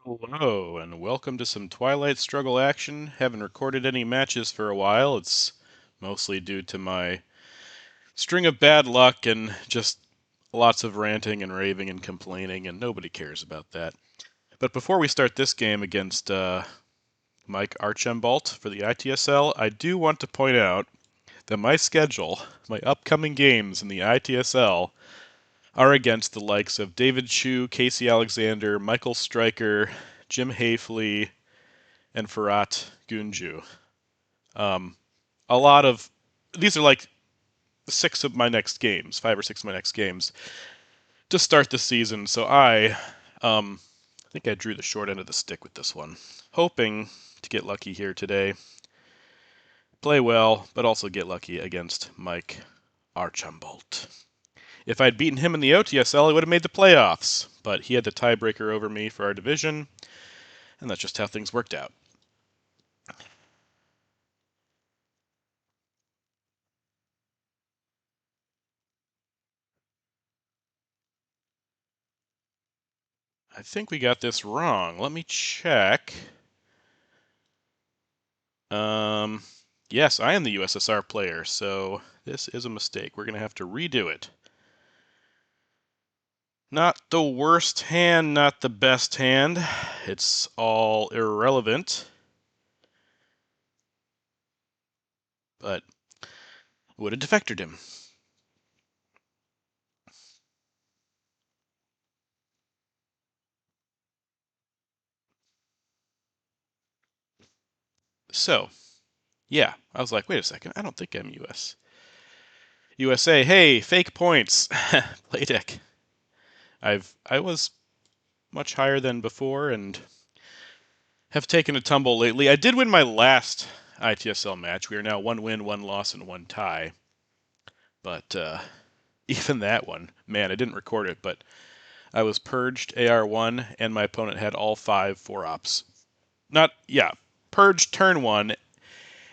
Hello, and welcome to some Twilight struggle action. Haven't recorded any matches for a while. It's mostly due to my string of bad luck and just lots of ranting and raving and complaining, and nobody cares about that. But before we start this game against Mike Archambault for the ITSL, I do want to point out that my schedule, my upcoming games in the ITSL, are against the likes of David Chu, Casey Alexander, Michael Stryker, Jim Hafley, and Farhat Gunju. Um, a lot of these are like six of my next games, five or six of my next games to start the season. So I think I drew the short end of the stick with this one, hoping to get lucky here today, play well, but also get lucky against Mike Archambault. If I'd beaten him in the OTSL, I would have made the playoffs, but he had the tiebreaker over me for our division, and that's just how things worked out. I think we got this wrong. Let me check. Um, yes, I am the USSR player, so this is a mistake. We're going to have to redo it. Not the worst hand, not the best hand. It's all irrelevant. But would have defectored him. So, yeah, I was like, wait a second, I don't think I'm US. USA, hey, fake points. Play deck. I was much higher than before and have taken a tumble lately. I did win my last ITSL match. We are now 1 win, 1 loss, and 1 tie. But even that one, man, I didn't record it, but I was purged AR1, and my opponent had all 5 4-ops. Purged turn 1,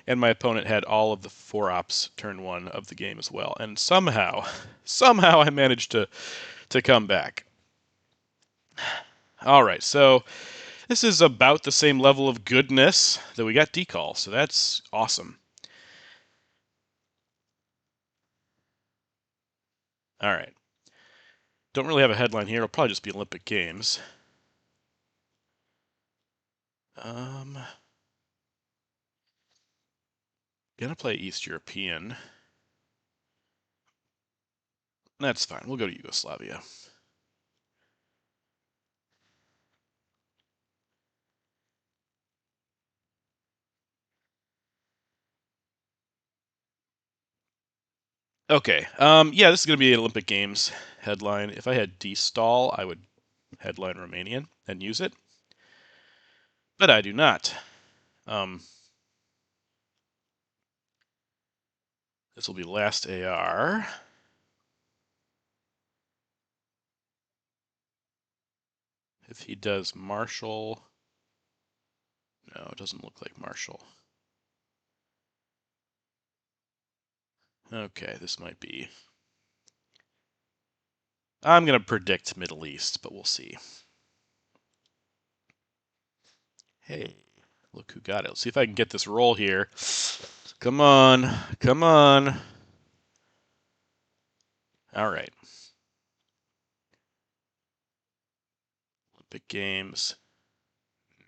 and my opponent had all of the 4-ops turn 1 of the game as well. And somehow I managed to come back. All right, so this is about the same level of goodness that we got decall, so that's awesome. All right. Don't really have a headline here. It'll probably just be Olympic Games. Gonna play East European. That's fine. We'll go to Yugoslavia. Okay. Yeah, this is gonna be an Olympic Games headline. If I had D-stall, I would headline Romanian and use it, but I do not. This will be last AR. If he does Marshall, no, it doesn't look like Marshall. Okay, this might be. I'm gonna predict Middle East, but we'll see. Hey, look who got it. Let's see if I can get this roll here. Come on, come on. All right. Olympic Games,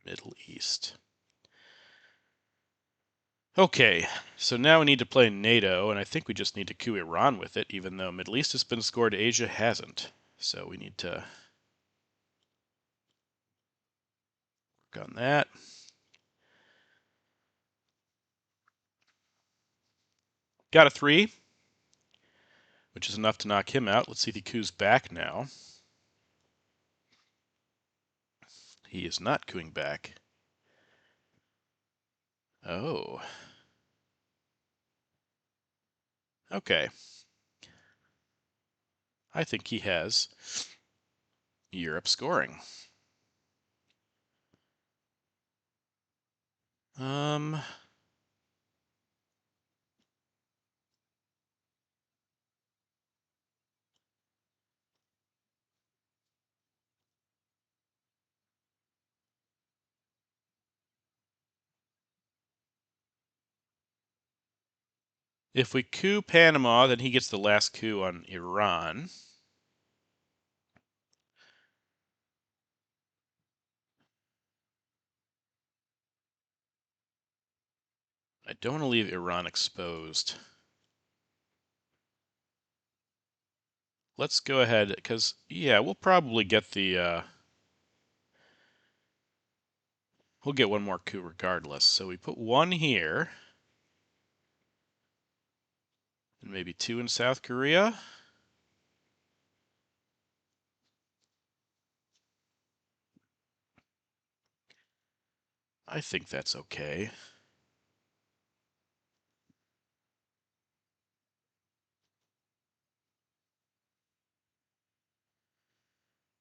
Middle East. Okay, so now we need to play NATO, and I think we just need to coup Iran with it, even though Middle East has been scored, Asia hasn't. So we need to work on that. Got a 3, which is enough to knock him out. Let's see if he coups back now. He is not cooing back. Oh. Okay. I think he has Europe scoring. Um, If we coup Panama, then he gets the last coup on Iran. I don't want to leave Iran exposed. Let's go ahead, because, yeah, we'll probably get the, we'll get one more coup regardless. So we put one here, and maybe two in South Korea. I think that's okay.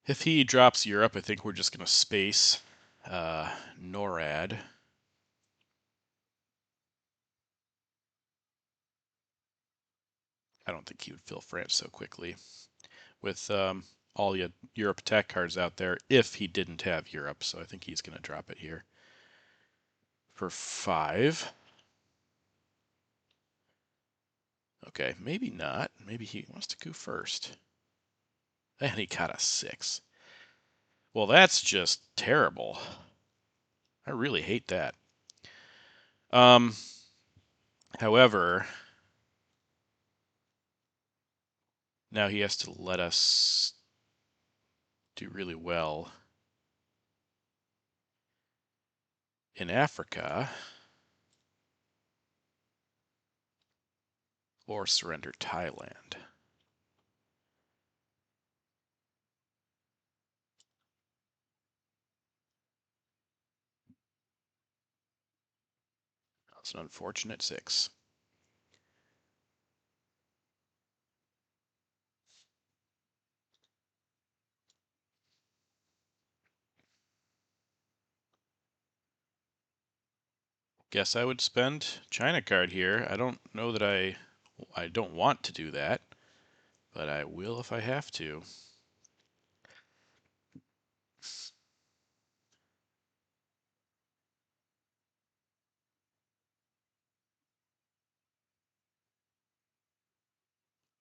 If he drops Europe, I think we're just going to space NORAD. I don't think he would fill France so quickly with all the Europe attack cards out there if he didn't have Europe. So I think he's going to drop it here for 5. Okay, maybe not. Maybe he wants to coup first. And he got a 6. Well, that's just terrible. I really hate that. However, now he has to let us do really well in Africa or surrender Thailand. That's an unfortunate 6. Guess I would spend China card here. I don't know that I don't want to do that, but I will if I have to.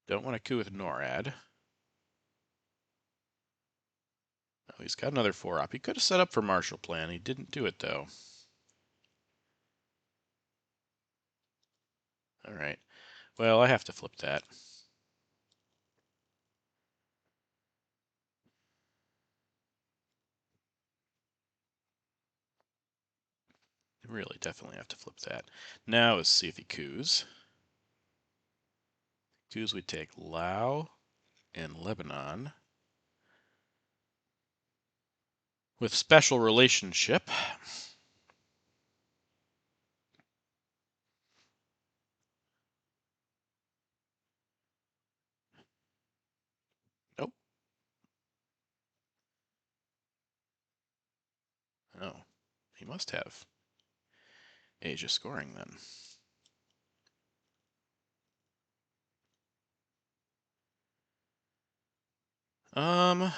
Don't want to coup with NORAD. Oh, he's got another 4-op. He could have set up for Marshall Plan. He didn't do it, though. All right. Well, I have to flip that. Really, definitely have to flip that. Now let's see if he coups. Coups, we take Laos and Lebanon with special relationship. Nope. Oh, he must have Asia scoring then. I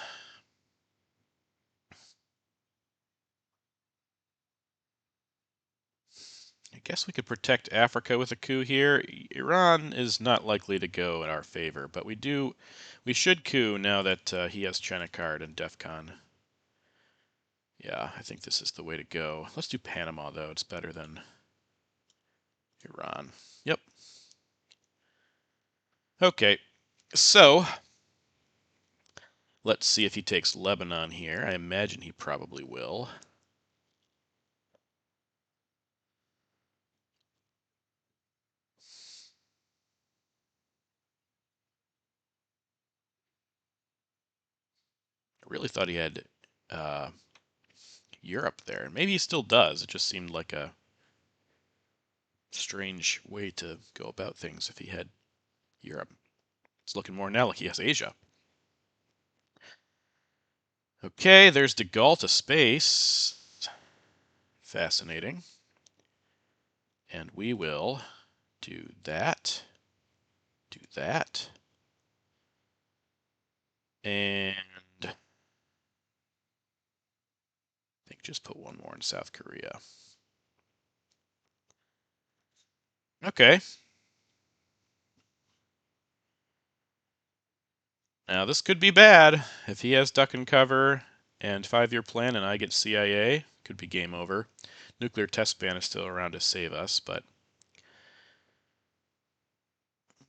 guess we could protect Africa with a coup here. Iran is not likely to go in our favor, but we should coup now that he has China card and DEFCON. Yeah, I think this is the way to go. Let's do Panama, though. It's better than Iran. Yep. Okay, so let's see if he takes Lebanon here. I imagine he probably will. I really thought he had Europe there. Maybe he still does. It just seemed like a strange way to go about things if he had Europe. It's looking more now like he has Asia. Okay, there's de Gaulle to space. Fascinating. And we will do that. Do that. And I think just put one more in South Korea. Okay. Now this could be bad. If he has duck and cover and 5-year plan and I get CIA, could be game over. Nuclear test ban is still around to save us, but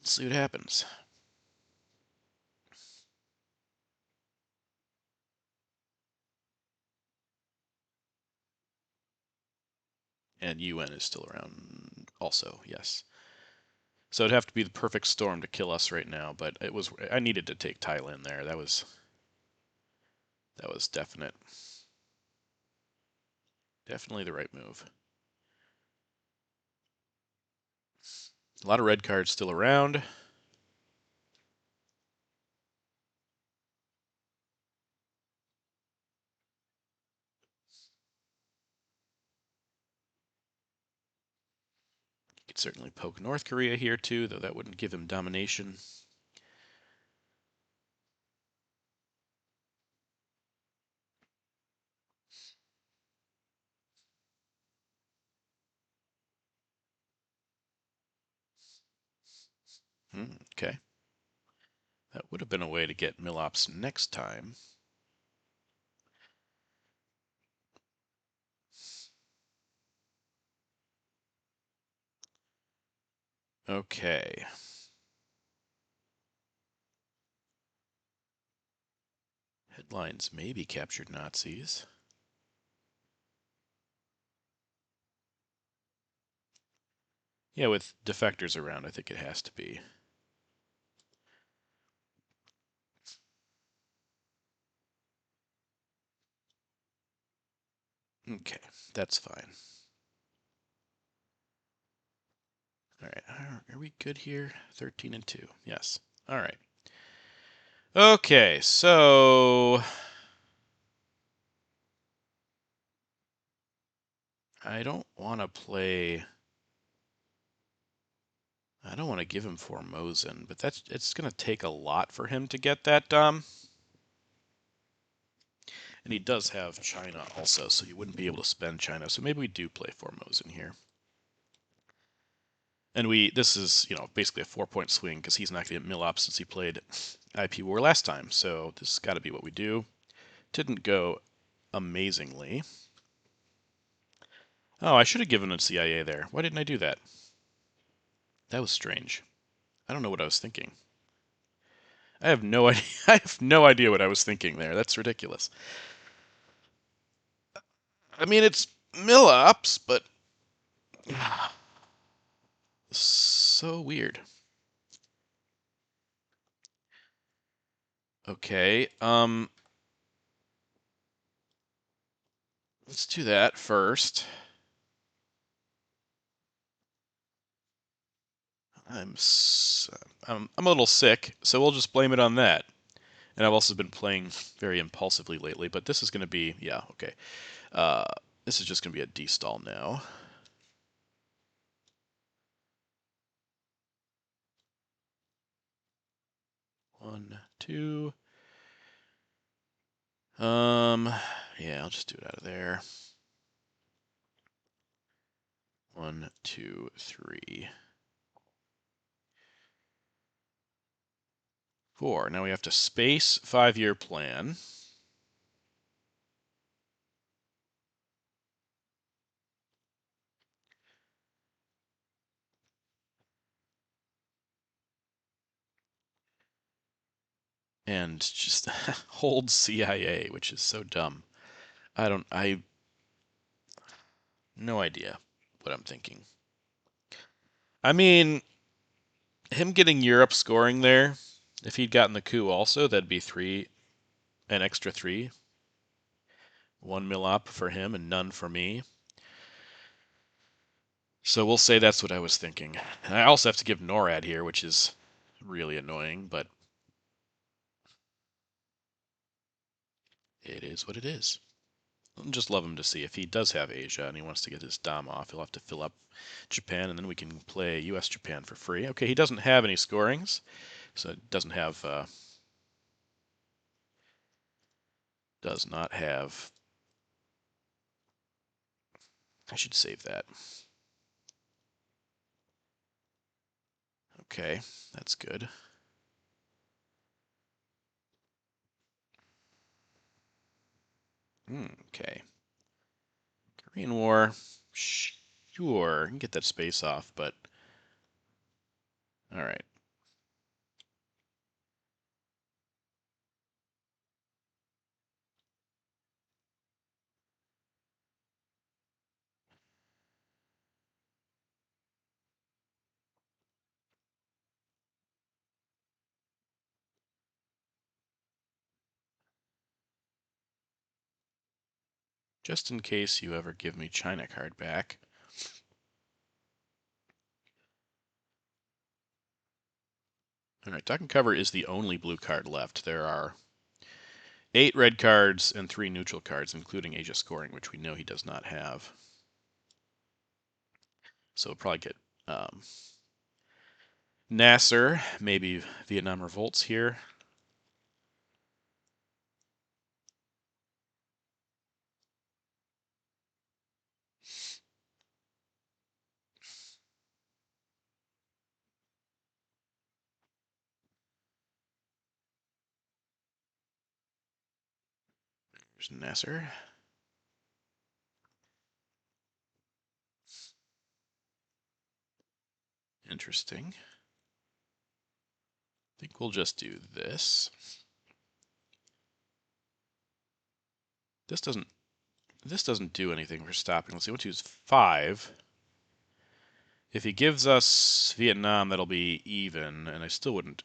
let's see what happens. And UN is still around also, yes. So it'd have to be the perfect storm to kill us right now, but I needed to take Thailand there. That was definitely the right move. A lot of red cards still around. Could certainly poke North Korea here too, though that wouldn't give him domination. Okay. That would have been a way to get Millops next time. Okay. Headlines maybe captured Nazis. Yeah, with defectors around, I think it has to be. Okay, that's fine. All right, are we good here? 13 and 2. Yes. All right. Okay, so I don't want to play. I don't want to give him Formosan, but it's going to take a lot for him to get that Dom. And he does have China also, so he wouldn't be able to spend China. So maybe we do play Formosan here. And this is, basically a 4-point swing because he's not going to get Millop since he played IP War last time. So this has got to be what we do. Didn't go amazingly. Oh, I should have given him CIA there. Why didn't I do that? That was strange. I don't know what I was thinking. I have no idea. I have no idea what I was thinking there. That's ridiculous. I mean, it's Millops, but so weird. Okay, let's do that first. I'm a little sick, so we'll just blame it on that. And I've also been playing very impulsively lately, but this is going to be, yeah, okay. This is just going to be a D-stall now. One, two. Yeah, I'll just do it out of there. 1, 2, 3, 4. Now we have to space 5-year plan. And just hold CIA, which is so dumb. No idea what I'm thinking. I mean, him getting Europe scoring there, if he'd gotten the coup also, that'd be an extra 3. 1 mil up for him and none for me. So we'll say that's what I was thinking. And I also have to give NORAD here, which is really annoying, but it is what it is. I'd just love him to see if he does have Asia and he wants to get his Dom off, he'll have to fill up Japan, and then we can play US-Japan for free. Okay, he doesn't have any scorings, so it does not have. I should save that. Okay, that's good. Okay. Korean War. Sure, you can get that space off, but all right. Just in case you ever give me China card back. All right, duck and cover is the only blue card left. There are 8 red cards and 3 neutral cards, including Asia scoring, which we know he does not have. So we'll probably get Nasser, maybe Vietnam revolts here. There's Nasser. Interesting. I think we'll just do this. This doesn't do anything for stopping. Let's see, we'll choose 5. If he gives us Vietnam, that'll be even, and I still wouldn't.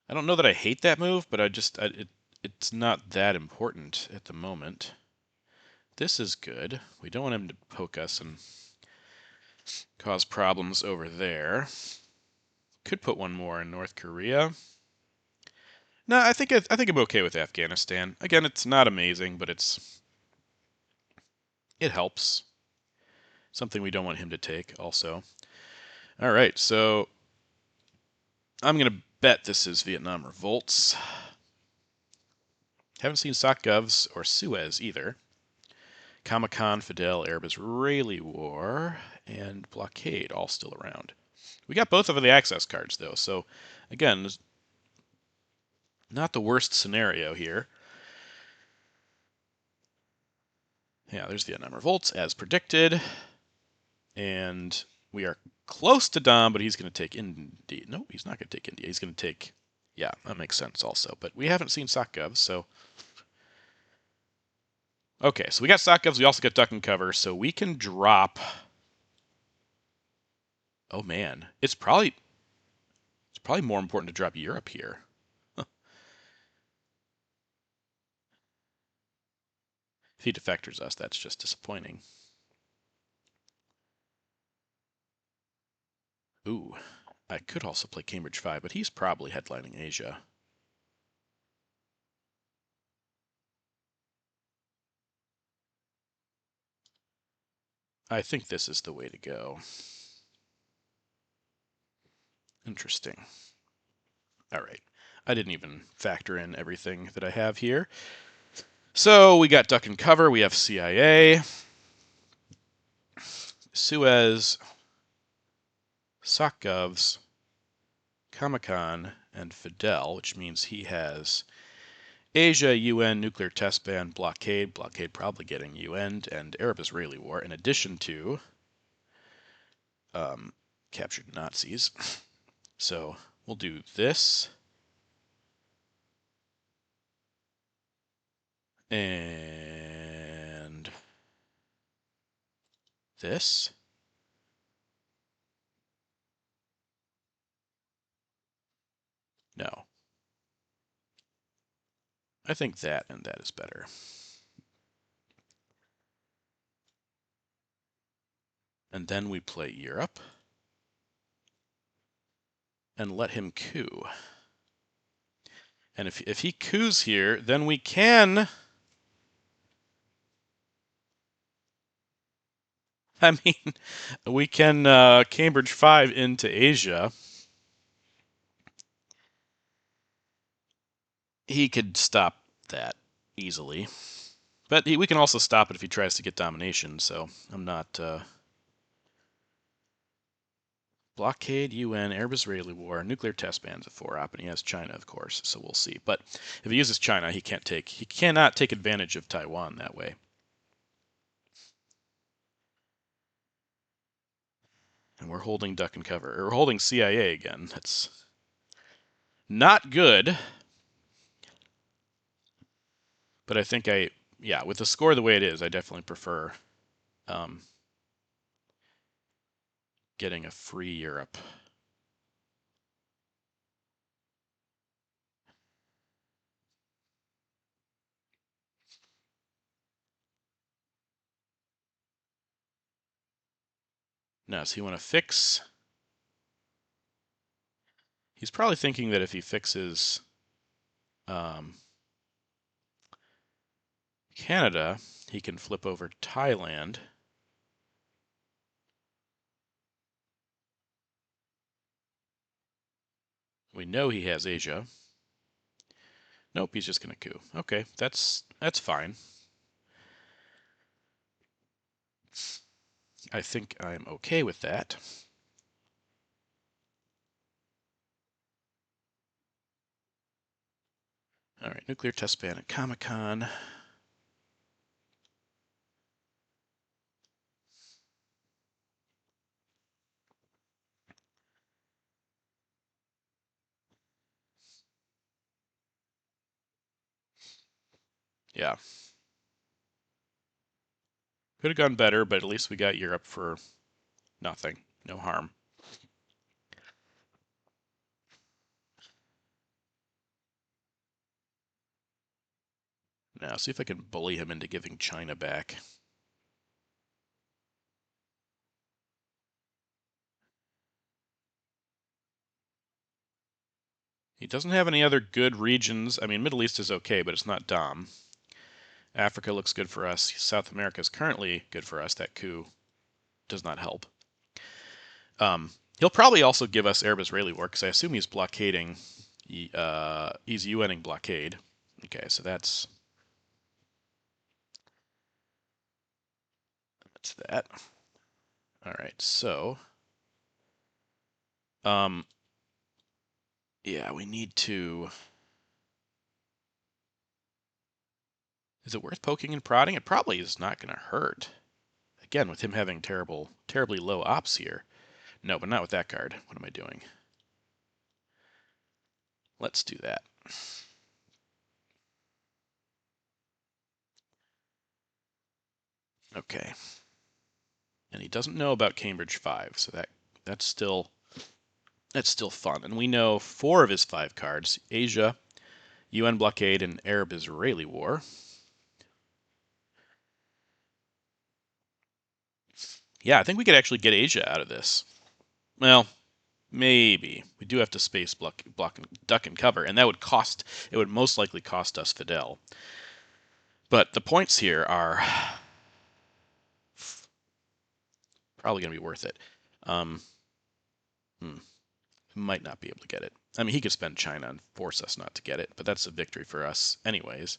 I don't know that I hate that move, but it's not that important at the moment. This is good. We don't want him to poke us and cause problems over there. Could put one more in North Korea. No, I think I'm okay with Afghanistan. Again, it's not amazing, but it helps. Something we don't want him to take also. All right, so I'm going to bet this is Vietnam revolts. Haven't seen Sakgovs or Suez either. Kamakan, Fidel, Arab-Israeli War, and Blockade all still around. We got both of the access cards, though, so again, not the worst scenario here. Yeah, there's Vietnam revolts, as predicted. And we are close to Dom, but he's going to take India. No, he's not going to take India. He's going to take... Yeah, that makes sense also. But we haven't seen Sakgovs, so... Okay, so we got Sakgovs. We also got duck and cover, so we can drop... Oh, man. It's probably more important to drop Europe here. If he defectors us, that's just disappointing. Ooh, I could also play Cambridge 5, but he's probably headlining Asia. I think this is the way to go. Interesting. All right. I didn't even factor in everything that I have here. So we got duck and cover. We have CIA, Suez, Sakgovs, Kamakan, and Fidel, which means he has Asia, UN, nuclear test ban, blockade probably getting UN, and Arab-Israeli war, in addition to captured Nazis. So we'll do this. And this. No. I think that and that is better. And then we play Europe. And let him coup. And if he coups here, then we can... I mean, we can Cambridge 5 into Asia. He could stop that easily. But we can also stop it if he tries to get domination, so I'm not... Blockade, UN, Arab-Israeli war, nuclear test bans of 4-op, and he has China, of course, so we'll see. But if he uses China, he cannot take advantage of Taiwan that way. And we're holding duck and cover. Or we're holding CIA again. That's not good. But I think yeah, with the score the way it is, I definitely prefer getting a free Europe. Now, does he want to fix? He's probably thinking that if he fixes Canada, he can flip over Thailand. We know he has Asia. Nope, he's just going to coup. Okay, that's fine. I think I'm okay with that. All right, nuclear test ban at Comic-Con. Yeah. Could have gone better, but at least we got Europe for nothing. No harm. Now, see if I can bully him into giving China back. He doesn't have any other good regions. I mean, Middle East is okay, but it's not Dom. Africa looks good for us. South America is currently good for us. That coup does not help. He'll probably also give us Arab-Israeli war, because I assume he's blockading. He's UNing blockade. Okay, so that's that. All right, so yeah, we need to. Is it worth poking and prodding? It probably is not going to hurt. Again, with him having terribly low ops here. No, but not with that card. What am I doing? Let's do that. Okay. And he doesn't know about Cambridge 5, so that's still fun. And we know 4 of his 5 cards: Asia, UN blockade, and Arab-Israeli war. Yeah, I think we could actually get Asia out of this. Well, maybe. We do have to space block duck and cover, and that would cost. It would most likely cost us Fidel. But the points here are probably going to be worth it. Might not be able to get it. I mean, he could spend China and force us not to get it, but that's a victory for us anyways.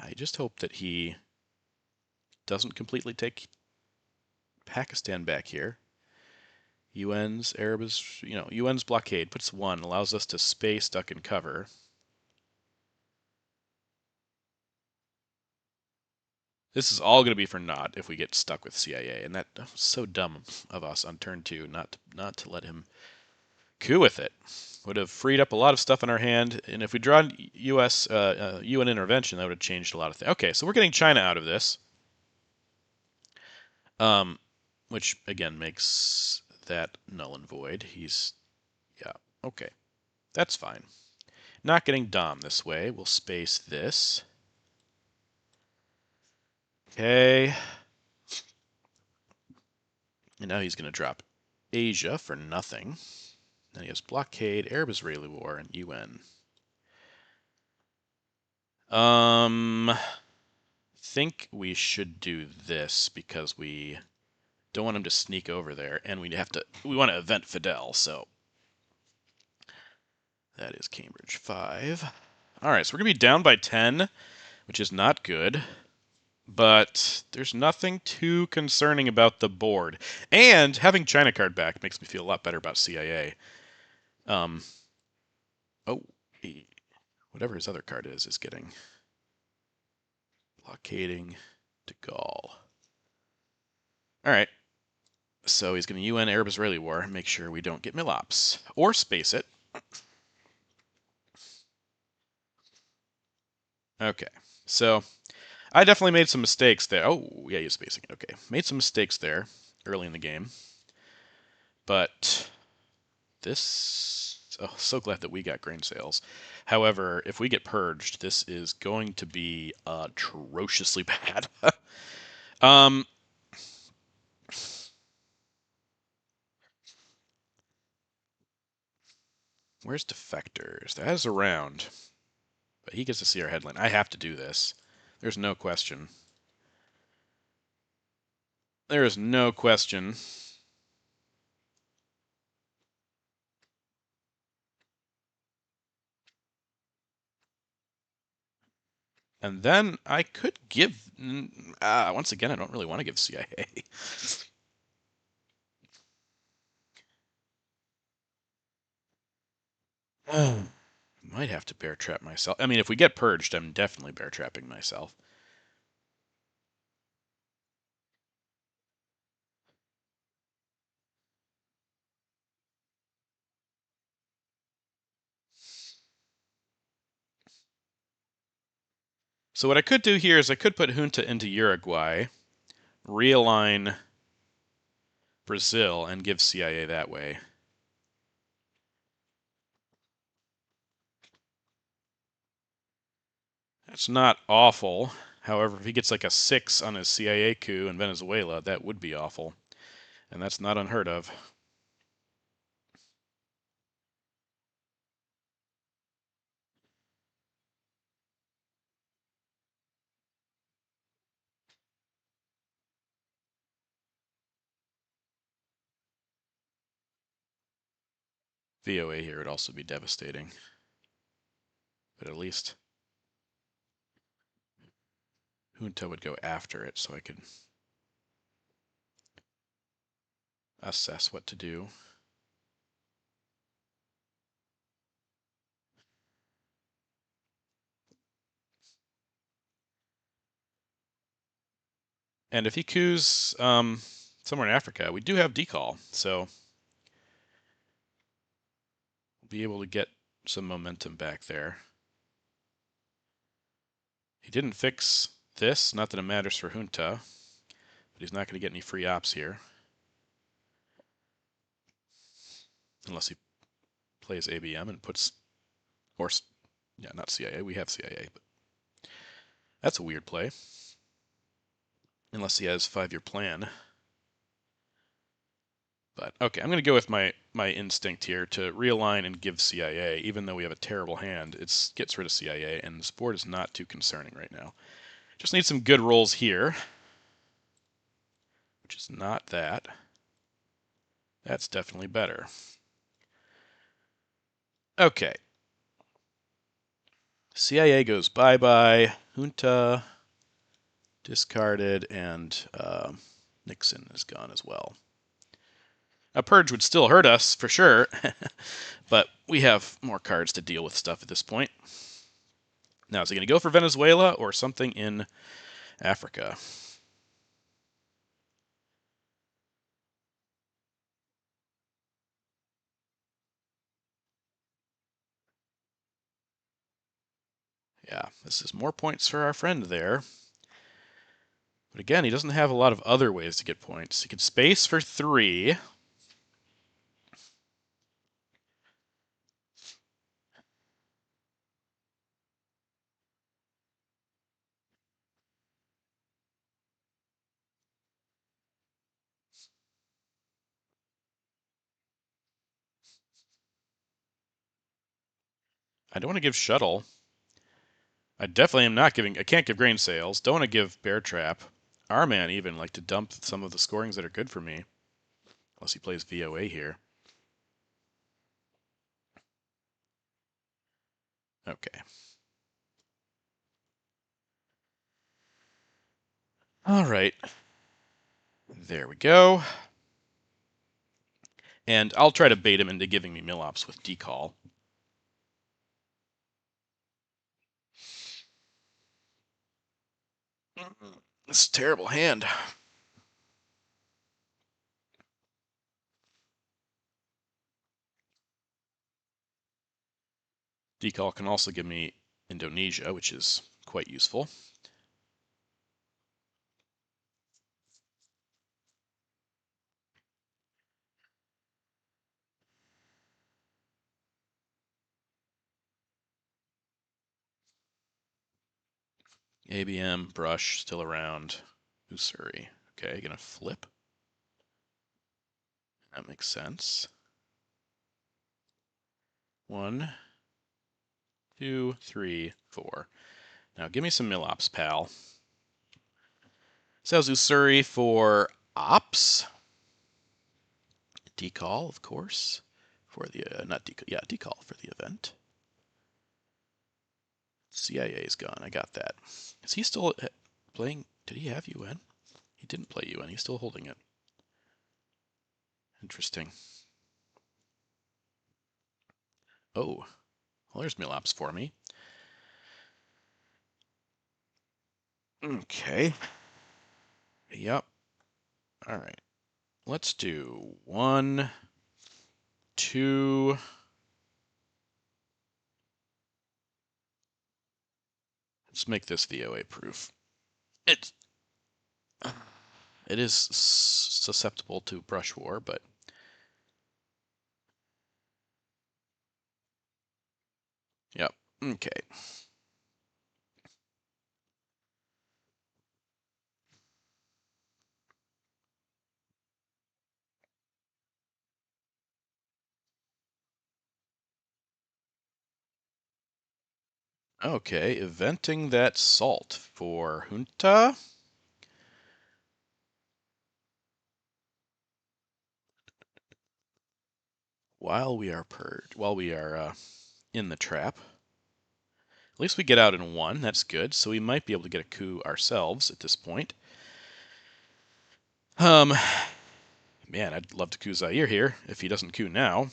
I just hope that he doesn't completely take Pakistan back here. UN's UN's blockade puts 1, allows us to space, duck, and cover. This is all going to be for naught if we get stuck with CIA, and that was so dumb of us on turn 2 not to let him coup with it. Would have freed up a lot of stuff in our hand, and if we draw UN intervention, that would have changed a lot of things. Okay, so we're getting China out of this, which again makes that null and void. Yeah, okay, that's fine. Not getting Dom this way. We'll space this. Okay. And now he's going to drop Asia for nothing. Then he has blockade, Arab-Israeli war, and UN. Think we should do this because we don't want him to sneak over there, and we want to event Fidel, so that is Cambridge 5. All right, so we're going to be down by 10, which is not good. but there's nothing too concerning about the board. And having China card back makes me feel a lot better about CIA. Um, oh, whatever his other card is getting blockading de Gaulle. All right, so he's going to UN Arab-Israeli War. Make sure we don't get Milops or space it. Okay, so I definitely made some mistakes there. Oh, yeah, he's spacing it. Okay, made some mistakes there early in the game, but this. Oh, so glad that we got grain sales. However, if we get purged, this is going to be atrociously bad. um, where's Defectors? That is around, but he gets to see our headline. I have to do this. There's no question. There is no question. And then I could give. Once again, I don't really want to give CIA. Might have to bear trap myself. I mean, if we get purged, I'm definitely bear trapping myself. So what I could do here is I could put Junta into Uruguay, realign Brazil, and give CIA that way. That's not awful. However, if he gets like a 6 on his CIA coup in Venezuela, that would be awful. And that's not unheard of. VOA here would also be devastating. But at least Junta would go after it so I could assess what to do. And if he coups somewhere in Africa, we do have decall, so we'll be able to get some momentum back there. He didn't fix this, not that it matters for Junta, but he's not going to get any free ops here. Unless he plays ABM and puts, or, yeah, not CIA, we have CIA, but that's a weird play. Unless he has 5-year plan. But okay, I'm going to go with my instinct here to realign and give CIA, even though we have a terrible hand. It gets rid of CIA, and this board is not too concerning right now. Just need some good rolls here, which is not that. That's definitely better. Okay. CIA goes bye-bye. Junta discarded, and Nixon is gone as well. A purge would still hurt us, for sure, but we have more cards to deal with stuff at this point. Now, is he going to go for Venezuela or something in Africa? Yeah, this is more points for our friend there. But again, he doesn't have a lot of other ways to get points. He could space for 3. I don't want to give shuttle. I definitely am not giving. I can't give grain sales. Don't want to give bear trap. Our man even like to dump some of the scorings that are good for me. Unless he plays VOA here. Okay. All right. There we go. And I'll try to bait him into giving me mill-ops with decall. This is a terrible hand. Decall can also give me Indonesia, which is quite useful. ABM, brush, still around. Usuri. Okay, gonna flip. That makes sense. 1, 2, 3, 4. Now give me some mill-ops, pal. Sells Usuri for ops. Decall, of course. For the, not decall, yeah, decall for the event. CIA is gone, I got that. Is he still playing? Did he have UN? He didn't play UN, he's still holding it. Interesting. Oh, well, there's mill-ops for me. Okay. Yep. All right. Let's do 1, 2. Let's make this VOA proof. It it is susceptible to brush war, but yep. Okay. Okay, eventing that salt for junta. While we are in the trap. At least we get out in 1. That's good. So we might be able to get a coup ourselves at this point. Man, I'd love to coup Zaire here if he doesn't coup now.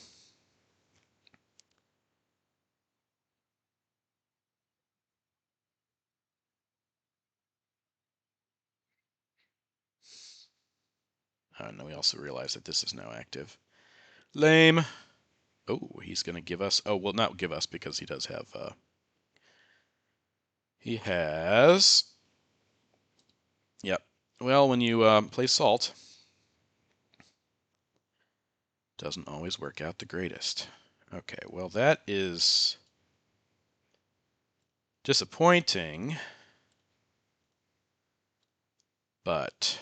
And then we also realize that this is now active. Lame. Oh, he's going to give us... Oh, well, not give us because he does have... He has... Yep. Well, when you play salt, doesn't always work out the greatest. Okay, well, that is disappointing, but...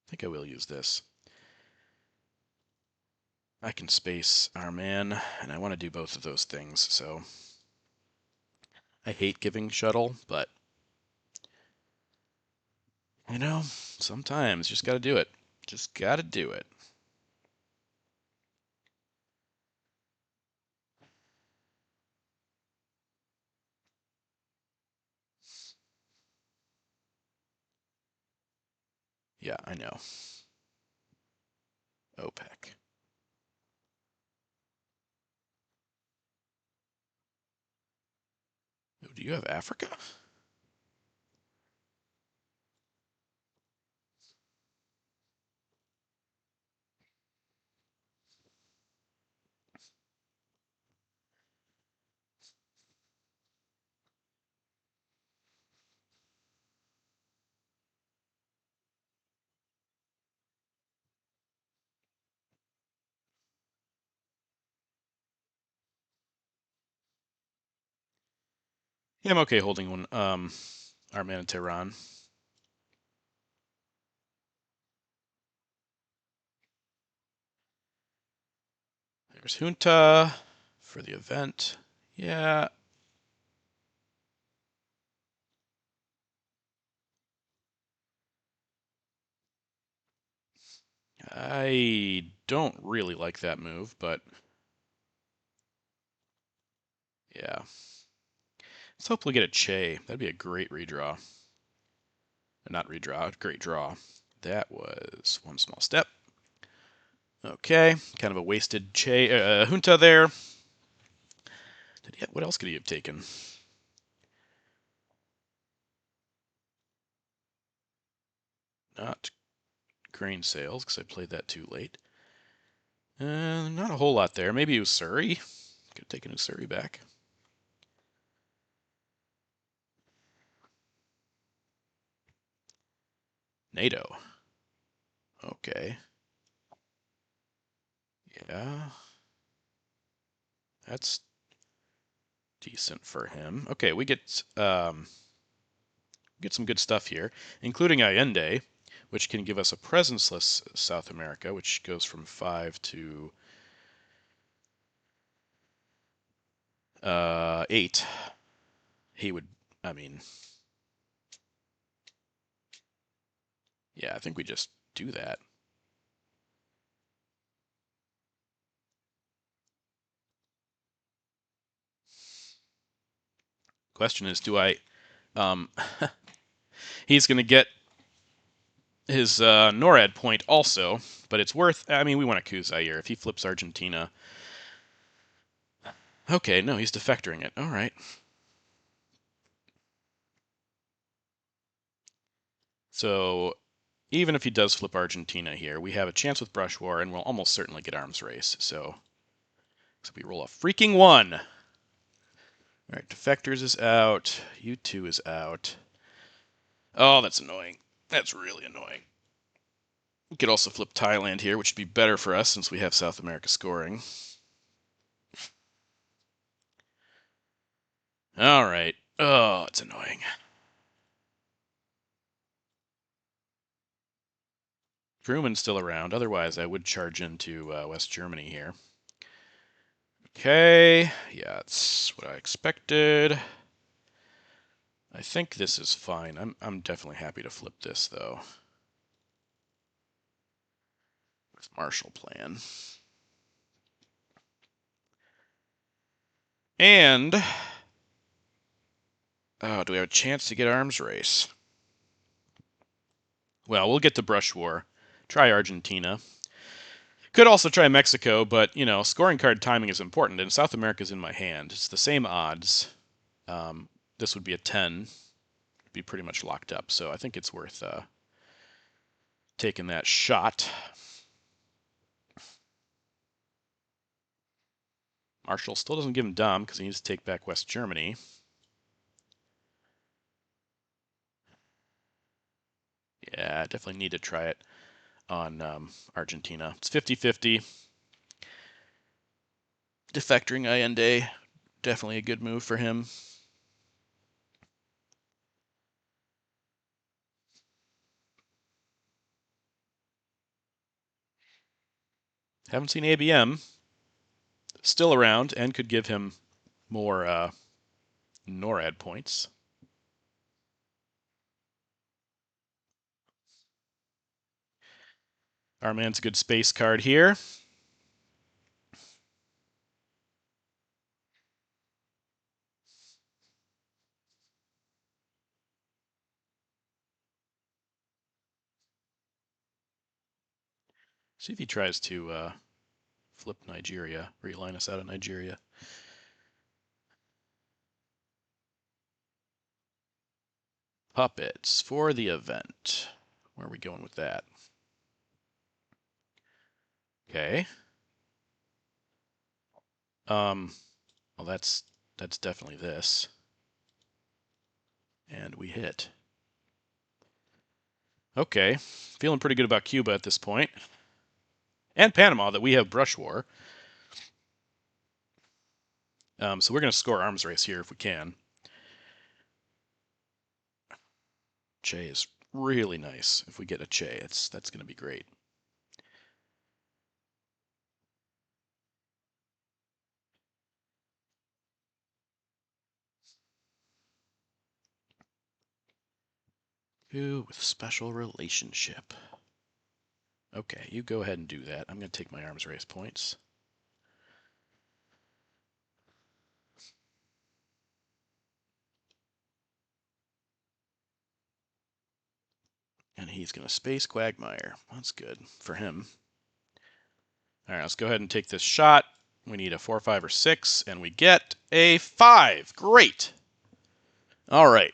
I think I will use this. I can space our man, and I want to do both of those things, so... I hate giving shuttle, but... You know, sometimes you just gotta do it. Just gotta do it. Yeah, I know. OPEC. Oh, do you have Africa? Yeah, I'm okay holding one. Our man in Tehran. There's Junta for the event. Yeah. I don't really like that move, but Yeah. Let's hopefully get a Che. That'd be a great redraw. Not redraw, great draw. That was one small step. Okay, kind of a wasted Che Junta there. What else could he have taken? Not grain sales, because I played that too late. Not a whole lot there. Maybe Usuri. Could have taken Usuri back. NATO. Okay. Yeah. That's decent for him. Okay, we get some good stuff here, including Allende, which can give us a presenceless South America, which goes from 5 to 8. He would, I mean, yeah, I think we just do that. Question is, do I, he's going to get his NORAD point also, but it's worth, I mean, we want to coup Zaire. If he flips Argentina, okay, no, he's defectoring it. All right. So even if he does flip Argentina here, we have a chance with Brush War, and we'll almost certainly get Arms Race. So we roll a freaking 1. All right, Defectors is out. U2 is out. Oh, that's annoying. That's really annoying. We could also flip Thailand here, which would be better for us since we have South America scoring. All right. Oh, it's annoying. Truman's still around. Otherwise, I would charge into West Germany here. Okay. Yeah, that's what I expected. I think this is fine. I'm definitely happy to flip this, though. With Marshall Plan. And oh, do we have a chance to get Arms Race? Well, we'll get the Brush War. Try Argentina. Could also try Mexico, but, you know, scoring card timing is important, and South America's in my hand. It's the same odds. This would be a 10. Be pretty much locked up, so I think it's worth taking that shot. Marshall still doesn't give him Dom because he needs to take back West Germany. Yeah, I definitely need to try it on Argentina. It's 50-50. Defectoring Allende, definitely a good move for him. Haven't seen ABM. Still around and could give him more NORAD points. Our man's a good space card here. See if he tries to flip Nigeria, realign us out of Nigeria. Puppets for the event. Where are we going with that? Okay. Well, that's definitely this. And we hit. Okay. Feeling pretty good about Cuba at this point. And Panama, that we have Brush War. So we're going to score Arms Race here if we can. Che is really nice. If we get a Che, that's going to be great. Ooh, with special relationship. Okay, you go ahead and do that. I'm going to take my Arms Race points. And he's going to space Quagmire. That's good for him. All right, let's go ahead and take this shot. We need a 4, 5, or 6, and we get a 5. Great. All right.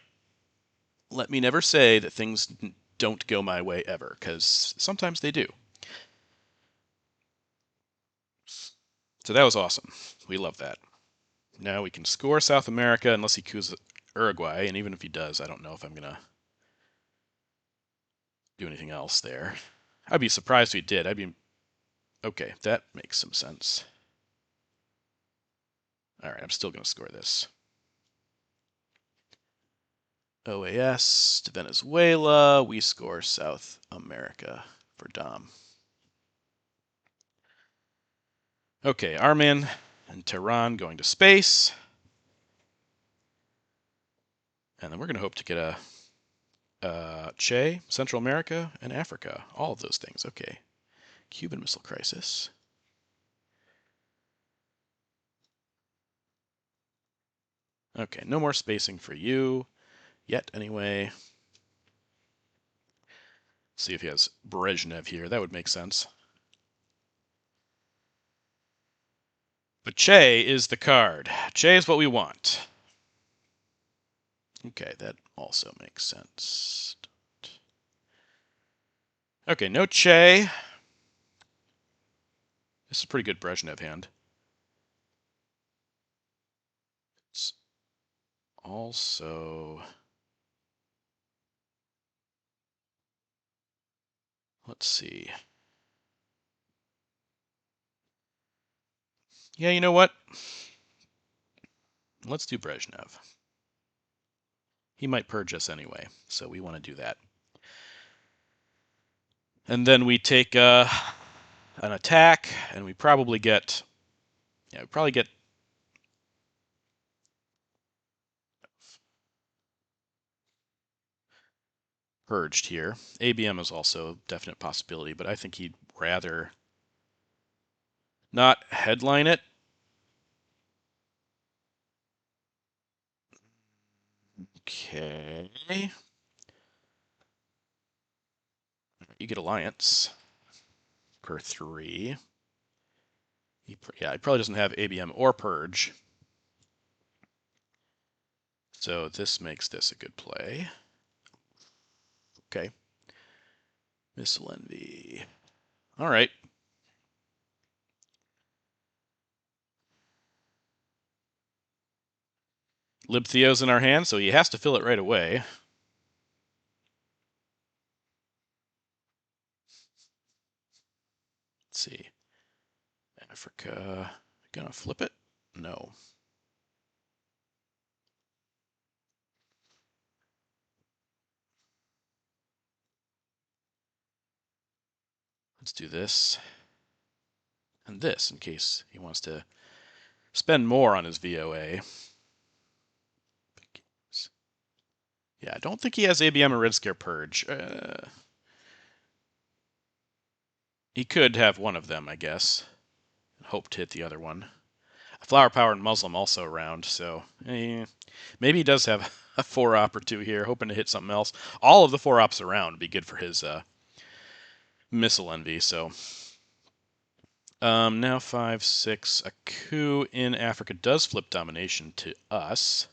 Let me never say that things don't go my way ever, because sometimes they do. So that was awesome. We love that. Now we can score South America unless he coups Uruguay, and even if he does, I don't know if I'm going to do anything else there. I'd be surprised if he did. I'd be... Okay, that makes some sense. All right, I'm still going to score this. OAS to Venezuela. We score South America for Dom. Okay, Armin and Tehran going to space. And then we're going to hope to get a Che, Central America, and Africa. All of those things. Okay. Cuban Missile Crisis. Okay, no more spacing for you. Yet, anyway. See if he has Brezhnev here. That would make sense. But Che is the card. Che is what we want. Okay, that also makes sense. Okay, no Che. This is a pretty good Brezhnev hand. It's also... Let's see. Yeah, you know what? Let's do Brezhnev. He might purge us anyway, so we want to do that. And then we take an attack, and we probably get... Yeah, we probably get... purged here. ABM is also a definite possibility, but I think he'd rather not headline it. Okay. You get Alliance per 3. He probably doesn't have ABM or Purge. So this makes this a good play. Okay. Missile Envy. All right. Lib Theo's in our hand, so he has to fill it right away. Let's see. Africa. Gonna flip it? No. Let's do this. And this, in case he wants to spend more on his VOA. Yeah, I don't think he has ABM or Red Scare Purge. He could have one of them, I guess. Hope to hit the other one. Flower Power and Muslim also around, so maybe he does have a 4-op or 2 here, hoping to hit something else. All of the 4-ops around would be good for his Missile Envy, so... now 5, 6. A coup in Africa does flip domination to us.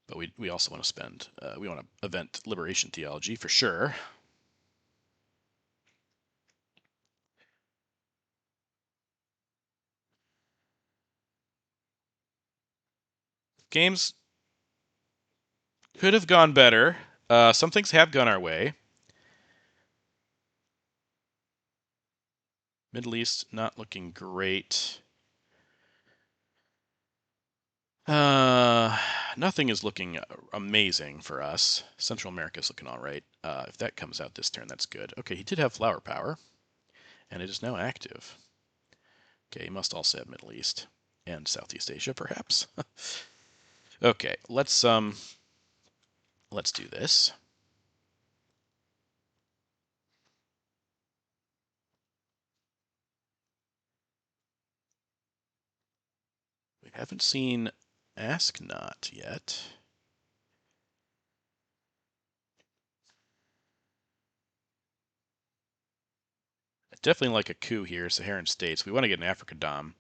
But we also want to spend... we want to event Liberation Theology, for sure. Games could have gone better. Some things have gone our way. Middle East not looking great. Nothing is looking amazing for us. Central America's looking all right. If that comes out this turn, that's good. Okay, he did have Flower Power, and it is now active. Okay, he must also have Middle East and Southeast Asia, perhaps. Okay, let's do this. We haven't seen Ask Not yet. definitely like a coup here, Saharan states. We want to get an Africa Dom.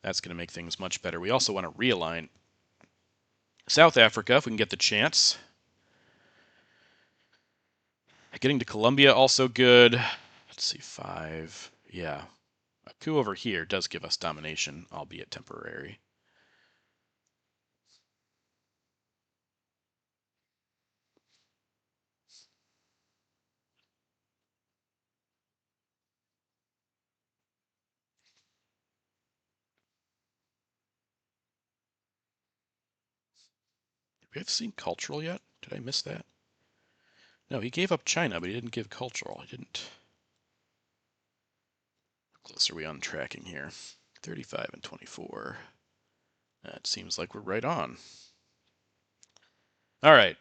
That's going to make things much better. We also want to realign South Africa if we can get the chance. Getting to Colombia also good. Let's see, 5. Yeah. A coup over here does give us domination, albeit temporary. Did we have seen cultural yet? Did I miss that? No, he gave up China, but he didn't give cultural. He didn't. How close are we on tracking here? 35 and 24. That seems like we're right on. All right.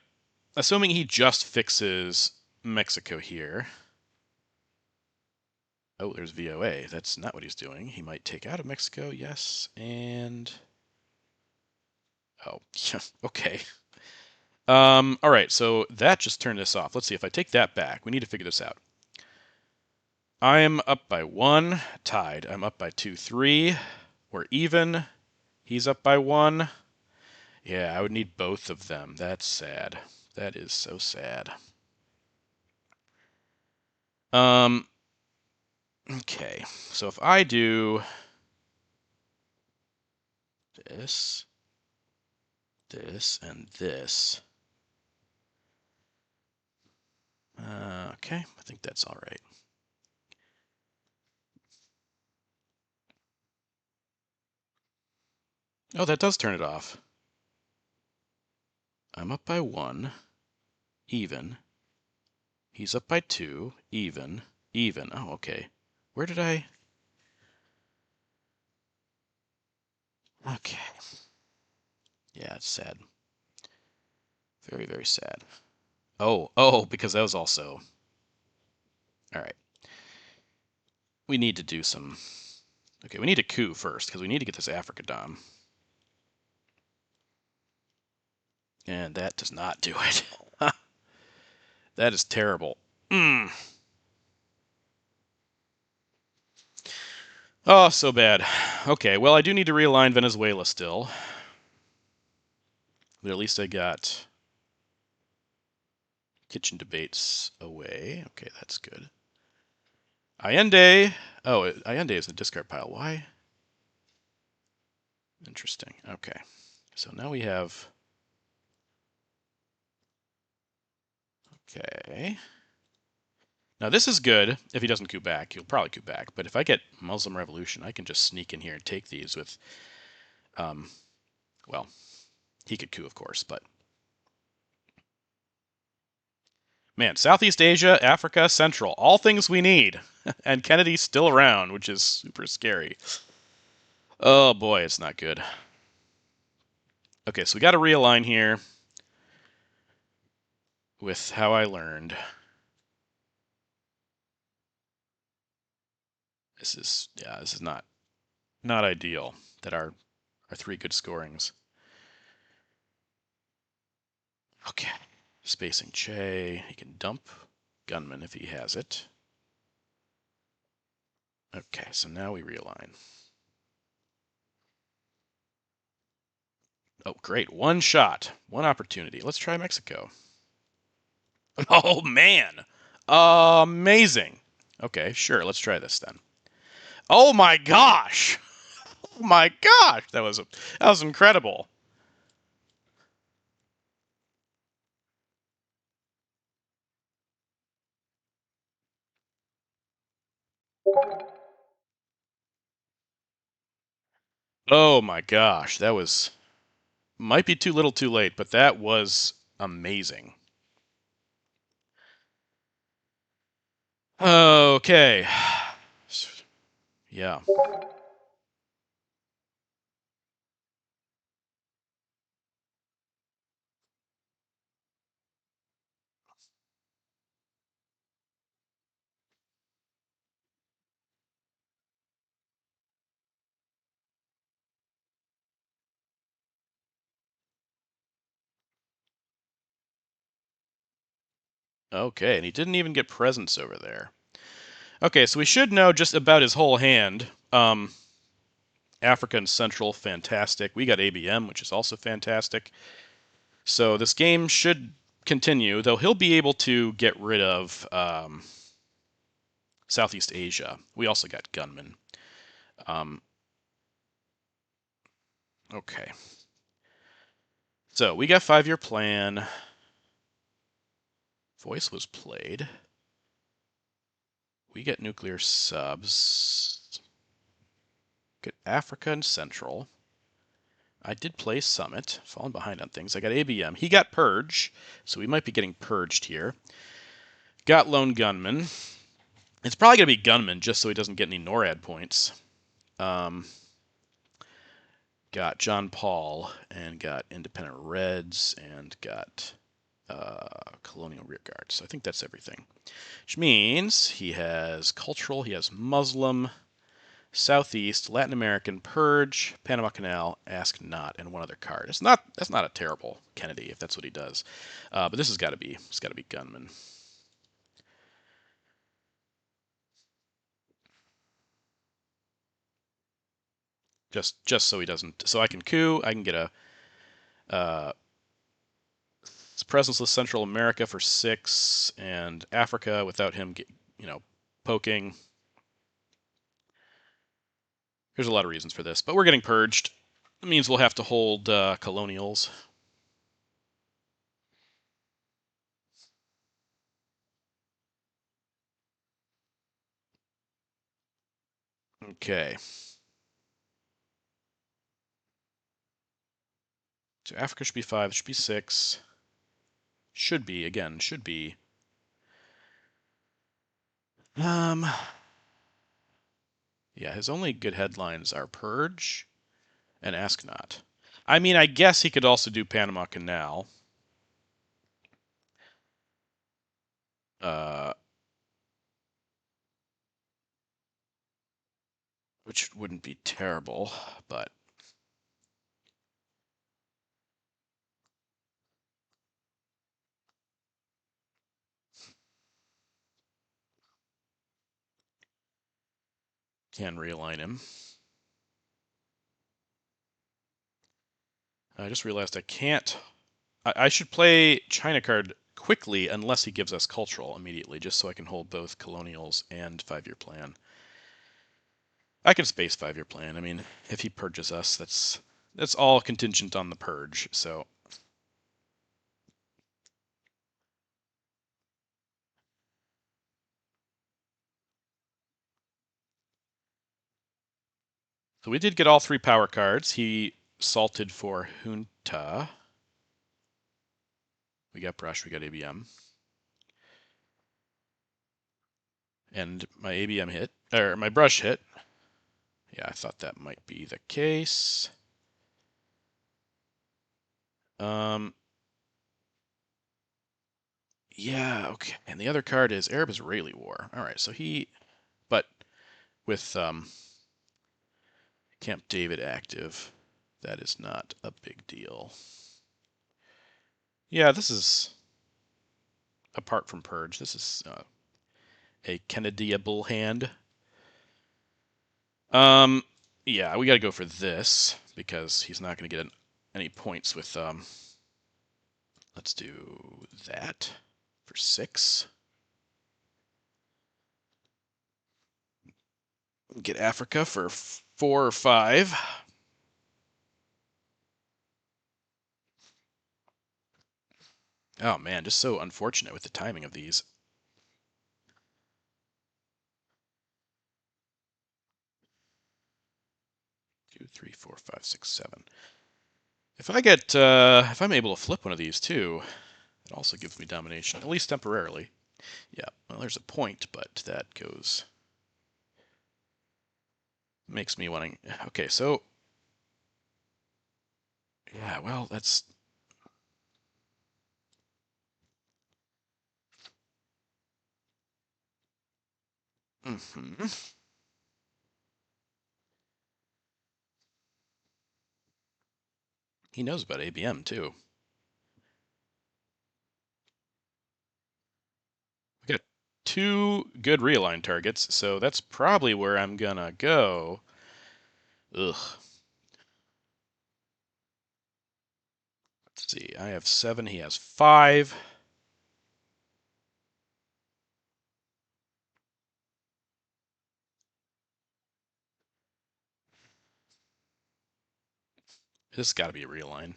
Assuming he just fixes Mexico here. Oh, there's VOA. That's not what he's doing. He might take out of Mexico, yes, and... Oh, yeah, okay. All right, so that just turned this off. Let's see, if I take that back, we need to figure this out. I am up by 1, tied. I'm up by 2, 3. We're even. He's up by 1. Yeah, I would need both of them. That's sad. That is so sad. Okay, so if I do this, this, and this. Okay, I think that's all right. Oh, that does turn it off. I'm up by 1, even. He's up by 2, even, even. Oh, okay. Where did I... Okay. Yeah, it's sad. Very, very sad. Oh, because that was also... All right. We need to do some... Okay, we need a coup first, because we need to get this Africa Dom. And that does not do it. That is terrible. Oh, so bad. Okay, well, I do need to realign Venezuela still. But at least I got kitchen debates away. Okay, that's good. Allende. Oh, Allende is in the discard pile. Why? Interesting. Okay. So now we have... Okay. Now this is good if he doesn't coup back. He'll probably coup back. But if I get Muslim Revolution, I can just sneak in here and take these with... well, he could coup, of course, but... Man, Southeast Asia, Africa, Central. All things we need. And Kennedy's still around, which is super scary. Oh boy, it's not good. Okay, so we got to realign here with how I learned. This is not ideal that our 3 good scorings. Okay, spacing Che. He can dump Gunman if he has it. Okay, so now we realign. Oh, great. 1 shot. 1 opportunity. Let's try Mexico. Oh, man. Amazing. Okay, sure. Let's try this then. Oh, my gosh. Oh, my gosh. That was incredible. Oh, my gosh. That was... Might be too little too late, but that was amazing. Okay. Yeah. Okay, and he didn't even get presents over there. Okay, so we should know just about his whole hand. Africa and Central, fantastic. We got ABM, which is also fantastic. So this game should continue, though he'll be able to get rid of Southeast Asia. We also got Gunman. Okay. So we got 5-year plan. Voice was played. We get nuclear subs. Get Africa and Central. I did play Summit. Falling behind on things. I got ABM. He got Purge, so we might be getting purged here. Got Lone Gunman. It's probably going to be Gunman just so he doesn't get any NORAD points. Got John Paul and got Independent Reds and got Colonial Rearguard. So I think that's everything. Which means he has Cultural, he has Muslim, Southeast, Latin American, Purge, Panama Canal, Ask Not, and one other card. That's not a terrible Kennedy if that's what he does. But this has got to be Gunman. Just so he doesn't. So I can coup. I can get a presenceless Central America for 6 and Africa without him, poking. There's a lot of reasons for this, but we're getting purged. It means we'll have to hold colonials. Okay. So Africa should be 5, should be 6. Should be. Yeah, his only good headlines are Purge and Ask Not. I mean, I guess he could also do Panama Canal. Which wouldn't be terrible, but can realign him. I just realized I can't. I should play China card quickly unless he gives us cultural immediately, just so I can hold both colonials and 5-year plan. I can space 5-year plan. I mean, if he purges us, that's all contingent on the purge. So we did get all 3 power cards. He salted for Junta. We got Brush, we got ABM. And my ABM hit, or my Brush hit. Yeah, I thought that might be the case. Yeah, okay. And the other card is Arab-Israeli War. All right, so but with Camp David active, that is not a big deal. Yeah, this is, apart from Purge, this is a Kennedyable hand. Yeah, we got to go for this because he's not going to get any points with. Let's do that for 6. Get Africa for 4 or 5. Oh man, just so unfortunate with the timing of these. 2, 3, 4, 5, 6, 7. If I'm able to flip one of these too, it also gives me domination, at least temporarily. Yeah, well, there's a point, but that makes me wanting. Okay, so yeah, well, that's. Mm-hmm. He knows about ABM too. We got 2 good realign targets, so that's probably where I'm gonna go. Ugh. Let's see, I have 7, he has 5. This has got to be a realign.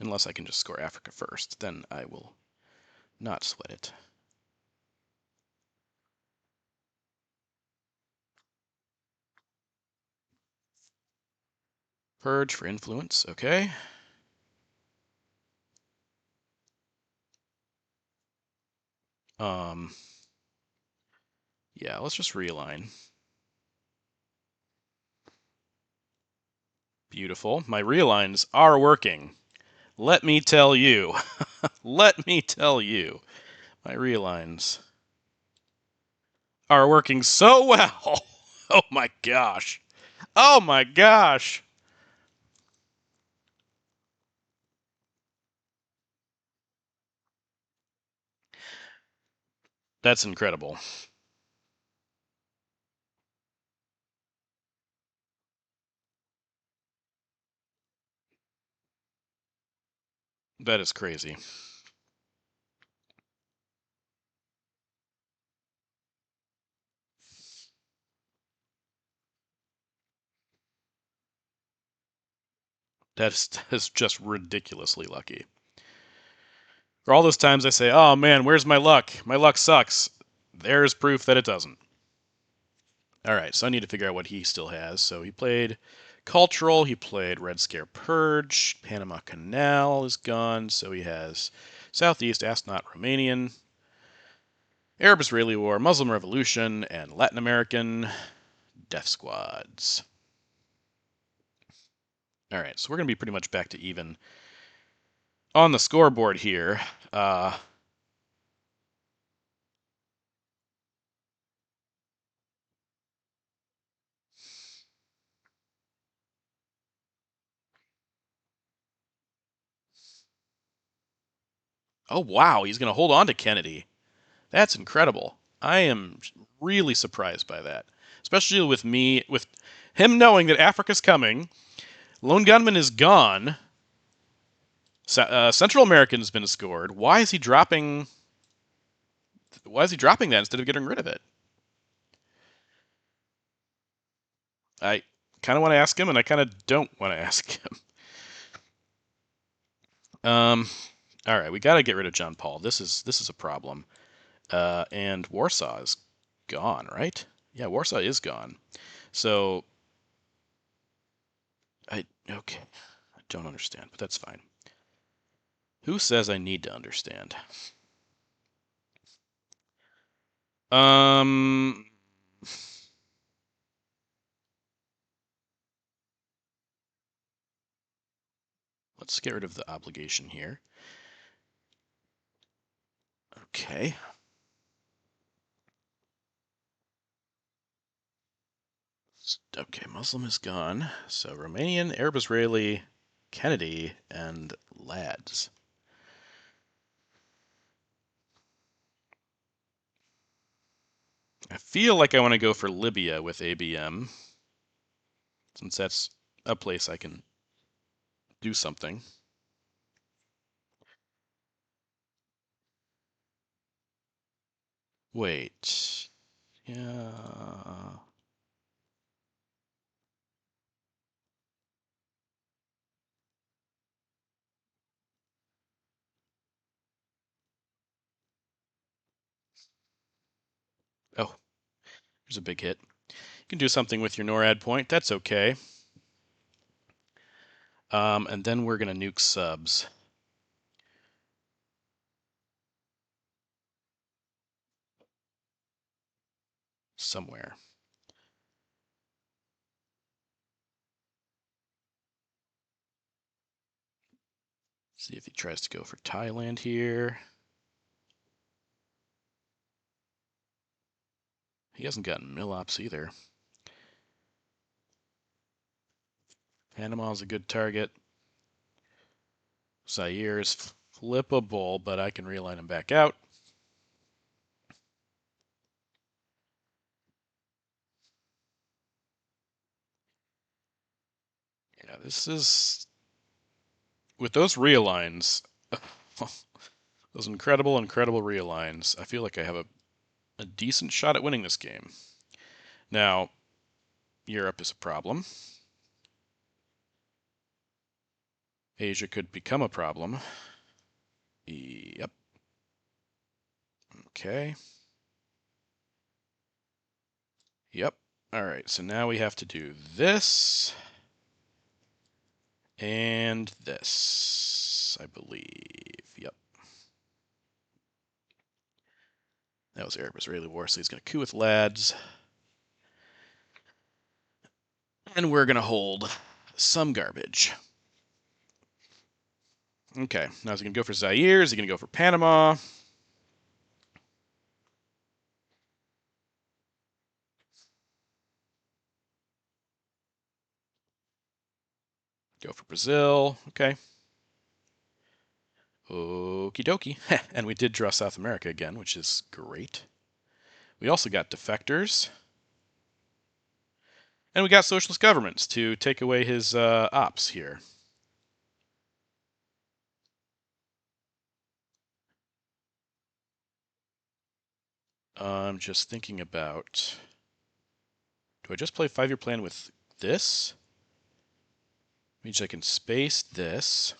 Unless I can just score Africa first, then I will not sweat it. Purge for influence, okay. Yeah, let's just realign. Beautiful. My realigns are working. Let me tell you. Let me tell you. My realigns are working so well. Oh my gosh. Oh my gosh. That's incredible. That is crazy. That is just ridiculously lucky. For all those times I say, oh man, where's my luck? My luck sucks. There's proof that it doesn't. Alright, so I need to figure out what he still has. So he played Cultural, he played Red Scare Purge, Panama Canal is gone, so he has Southeast Astronaut Romanian, Arab-Israeli War, Muslim Revolution, and Latin American Death Squads. Alright, so we're going to be pretty much back to even on the scoreboard here. Oh wow, he's going to hold on to Kennedy. That's incredible. I am really surprised by that, especially with him knowing that Africa's coming. Lone Gunman is gone. Central American's been scored. Why is he dropping? Why is he dropping that instead of getting rid of it? I kind of want to ask him, and I kind of don't want to ask him. Um, all right, we got to get rid of John Paul. This is a problem. And Warsaw is gone, right? Yeah, Warsaw is gone. So okay, I don't understand, but that's fine. Who says I need to understand? Um, let's get rid of the obligation here. Okay. Okay, Muslim is gone. So Romanian, Arab Israeli, Kennedy, and lads. I feel like I want to go for Libya with ABM, since that's a place I can do something. Wait. Yeah. Oh, there's a big hit. You can do something with your NORAD point. That's okay. And then we're going to nuke subs. Somewhere. See if he tries to go for Thailand here. He hasn't gotten Milops either. Panama is a good target. Zaire is flippable, but I can realign him back out. Yeah, this is... With those realigns, those incredible realigns, I feel like I have a decent shot at winning this game. Now, Europe is a problem. Asia could become a problem. Yep. Okay. Yep. All right, so now we have to do this and this, I believe. Yep. That was Arab-Israeli war, so he's going to coup with lads. And we're going to hold some garbage. Okay, now is he going to go for Zaire? Is he going to go for Panama? Go for Brazil. Okay. Okie dokie. And we did draw South America again, which is great. We also got defectors. And we got socialist governments to take away his ops here. I'm just thinking about... Do I just play 5-year plan with this? Means I can space this.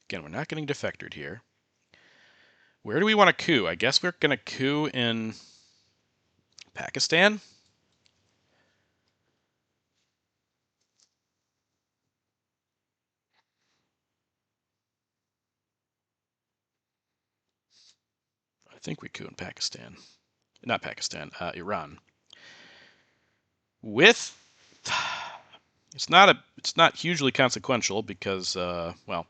Again, we're not getting defectored here. Where do we want to coup? I guess we're going to coup in Pakistan? I think we coup in Pakistan. Not Pakistan, Iran. With... It's not hugely consequential because, well,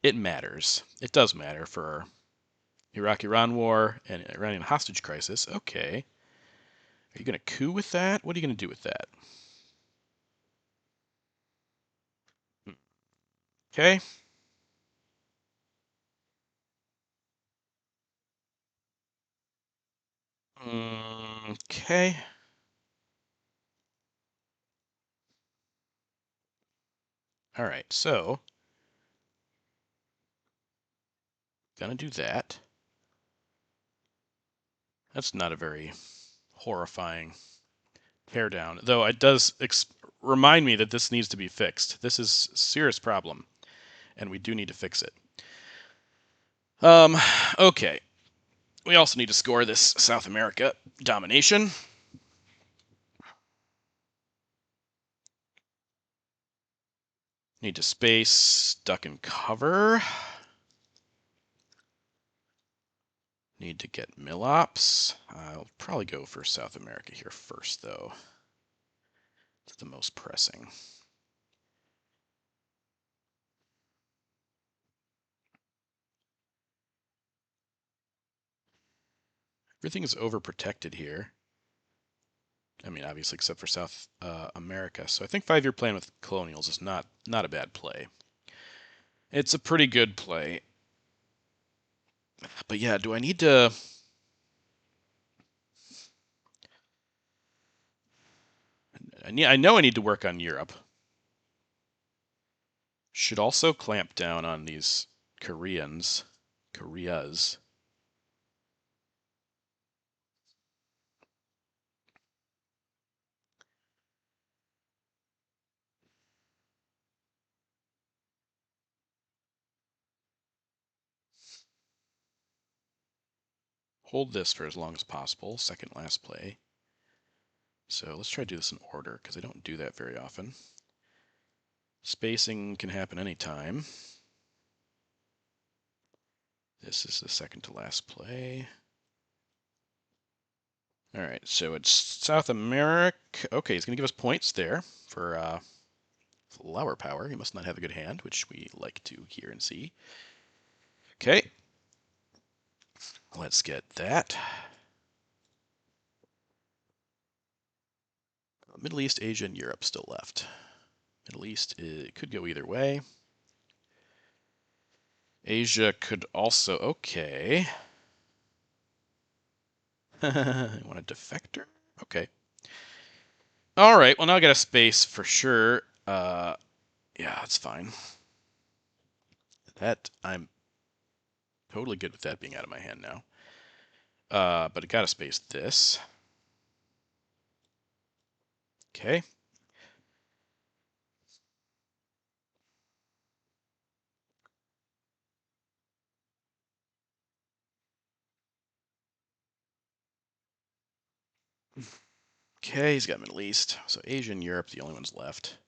it matters. It does matter for Iraq-Iran war and Iranian hostage crisis. Okay. Are you going to coup with that? What are you going to do with that? Okay. Okay. All right, so gonna do that. That's not a very horrifying teardown, though it does remind me that this needs to be fixed. This is a serious problem, and we do need to fix it. Okay. We also need to score this South America domination. Need to space, duck and cover. Need to get mill-ops. I'll probably go for South America here first, though. It's the most pressing. Everything is overprotected here. I mean, obviously, except for South America. So I think 5-year plan with colonials is not a bad play. It's a pretty good play. But yeah, do I need to... I know I need to work on Europe. Should also clamp down on these Koreas. Hold this for as long as possible. Second last play. So let's try to do this in order, because I don't do that very often. Spacing can happen anytime. This is the second to last play. All right, so it's South America. Okay, he's going to give us points there for flower power. He must not have a good hand, which we like to hear and see. Okay, let's get that. Middle East, Asia, and Europe still left. Middle East, it could go either way. Asia could also, okay. I want a defector? Okay. All right, well, now I got a space for sure. Yeah, that's fine. That, I'm totally good with that being out of my hand now. But I gotta space this. Okay. Okay, he's got Middle East. So Asia and Europe, the only ones left.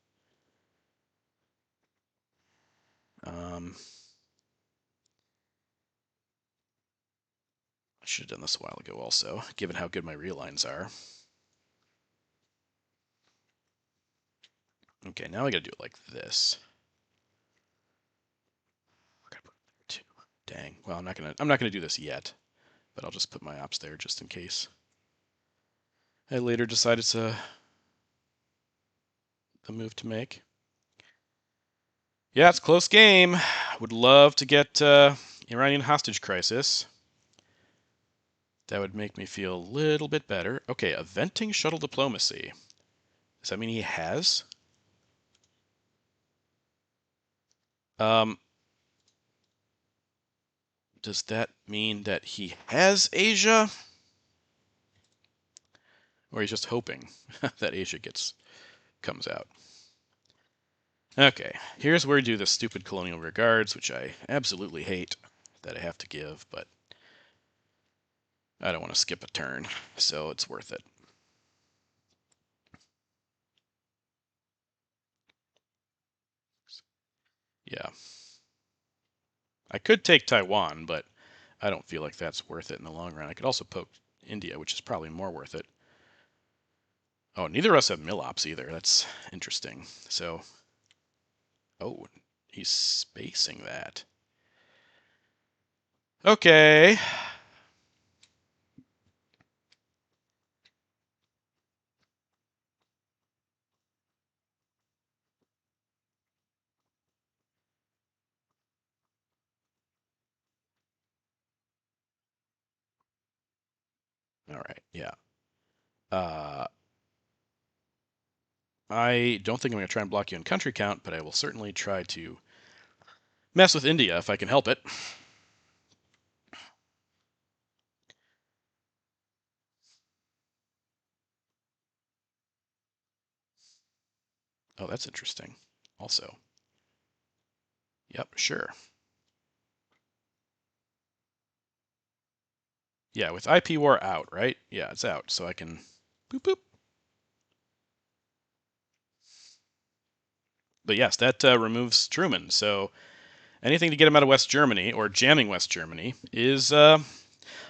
I should have done this a while ago also, given how good my relines are. Okay, now I gotta do it like this. Dang. Well, I'm not gonna do this yet, but I'll just put my ops there just in case I later decide it's the move to make. Yeah, it's a close game. Would love to get Iranian hostage crisis. That would make me feel a little bit better. Okay, a venting shuttle diplomacy. Does that mean he has? Does that mean that he has Asia? Or he's just hoping that Asia comes out? Okay, here's where we do the stupid colonial regards, which I absolutely hate that I have to give, but I don't want to skip a turn, so it's worth it. Yeah. I could take Taiwan, but I don't feel like that's worth it in the long run. I could also poke India, which is probably more worth it. Oh, neither of us have Milops either. That's interesting. So, oh, he's spacing that. Okay. All right. Yeah. I don't think I'm going to try and block you in country count, but I will certainly try to mess with India if I can help it. Oh, that's interesting. Also. Yep, sure. Yeah, with IP war out, right? Yeah, it's out, so I can boop boop. But yes, that removes Truman. So anything to get him out of West Germany or jamming West Germany is a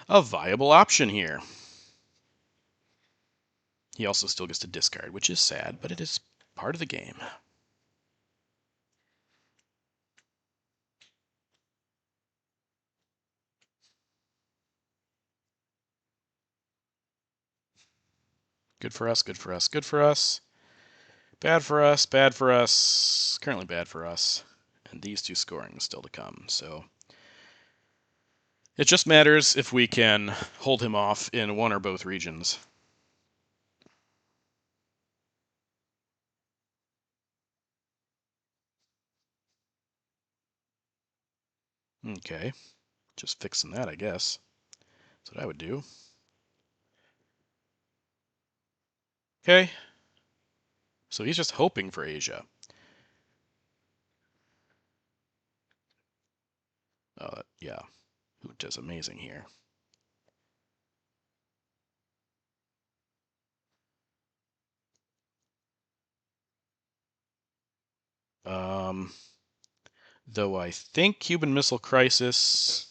viable option here. He also still gets to discard, which is sad, but it is part of the game. Good for us, good for us, good for us. Bad for us, bad for us. Currently bad for us. And these two scoring still to come, so it just matters if we can hold him off in one or both regions. Okay, just fixing that, I guess. That's what I would do. Okay, so he's just hoping for Asia. Yeah, who does amazing here. Um, though I think Cuban Missile Crisis.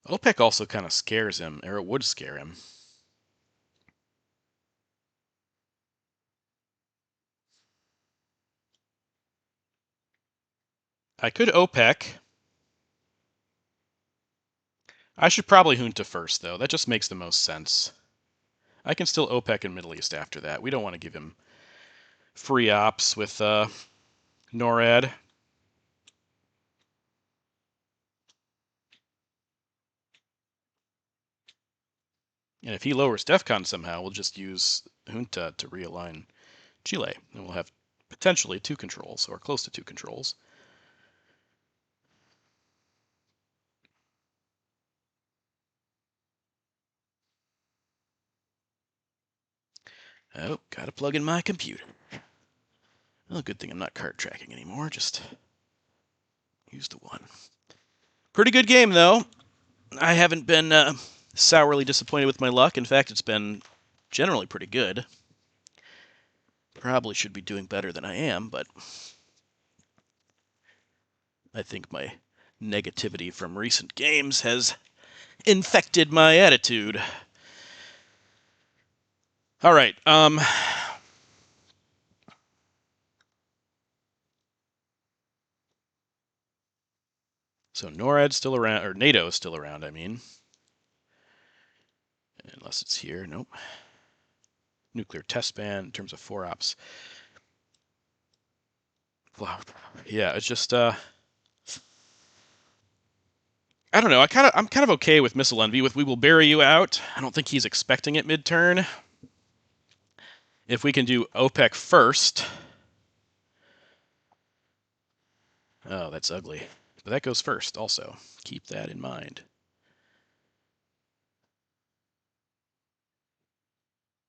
OPEC also kind of scares him, or it would scare him. I could OPEC. I should probably junta first, though. That just makes the most sense. I can still OPEC in Middle East after that. We don't want to give him free ops with NORAD. And if he lowers DEFCON somehow, we'll just use junta to realign Chile. And we'll have potentially 2 controls, or close to 2 controls. Oh, gotta plug in my computer. Well, good thing I'm not card tracking anymore. Just use the one. Pretty good game, though. I haven't been sourly disappointed with my luck. In fact, it's been generally pretty good. Probably should be doing better than I am, but I think my negativity from recent games has infected my attitude. All right. So NORAD's still around, or NATO is still around, I mean. Unless it's here. Nope. Nuclear test ban in terms of 4 ops. Yeah, it's just I don't know. I'm kind of okay with Missile Envy with "We will bury you out." I don't think he's expecting it mid-turn. If we can do OPEC first. Oh, that's ugly. But that goes first also. Keep that in mind.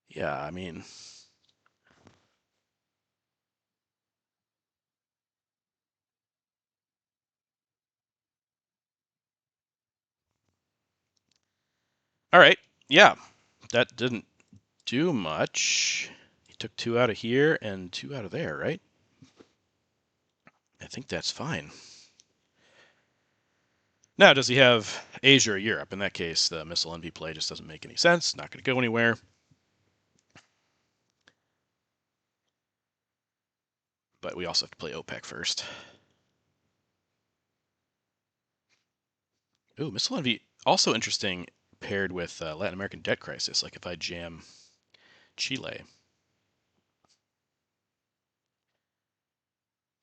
Yeah, I mean, all right. Yeah, that didn't do much. He took 2 out of here and 2 out of there, right? I think that's fine. Now, does he have Asia or Europe? In that case, the Missile Envy play just doesn't make any sense. Not going to go anywhere. But we also have to play OPEC first. Ooh, Missile Envy, also interesting paired with Latin American debt crisis. Like if I jam Chile,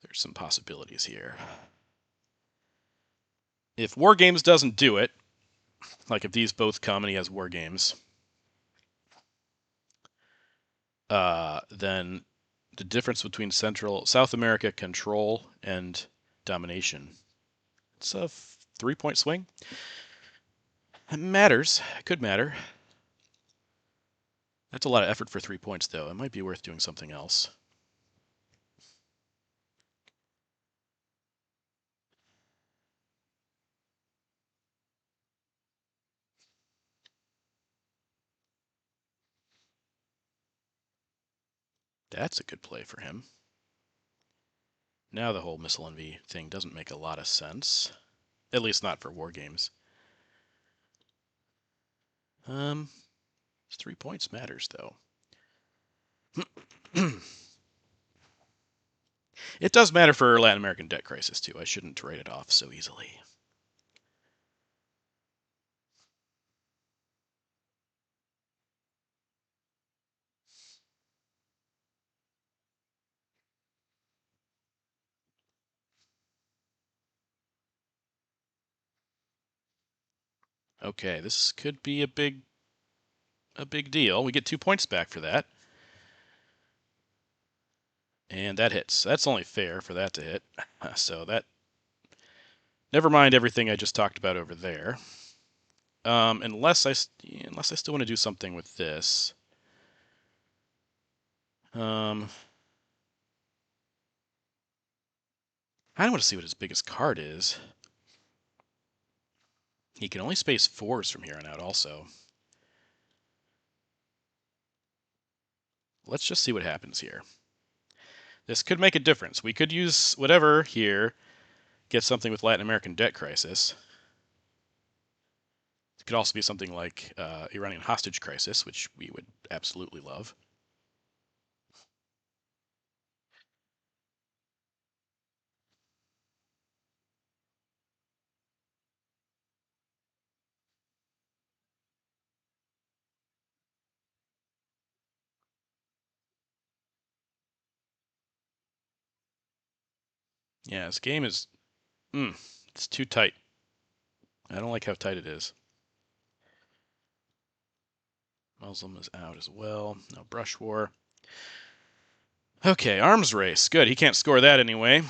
there's some possibilities here. If War Games doesn't do it, like if these both come and he has War Games, then the difference between South America control and domination, it's a 3-point swing. It matters. It could matter. That's a lot of effort for 3 points, though. It might be worth doing something else. That's a good play for him. Now the whole Missile Envy thing doesn't make a lot of sense. At least not for War Games. 3 points matters, though. It does matter for Latin American debt crisis, too. I shouldn't write it off so easily. Okay, this could be a big deal. We get 2 points back for that. And that hits. That's only fair for that to hit. So that... Never mind everything I just talked about over there. Unless I still want to do something with this. I want to see what his biggest card is. He can only space 4s from here on out also. Let's just see what happens here. This could make a difference. We could use whatever here, get something with Latin American debt crisis. It could also be something like Iranian hostage crisis, which we would absolutely love. Yeah, this game is, it's too tight. I don't like how tight it is. Muslim is out as well. No brush war. Okay, arms race. Good. He can't score that anyway.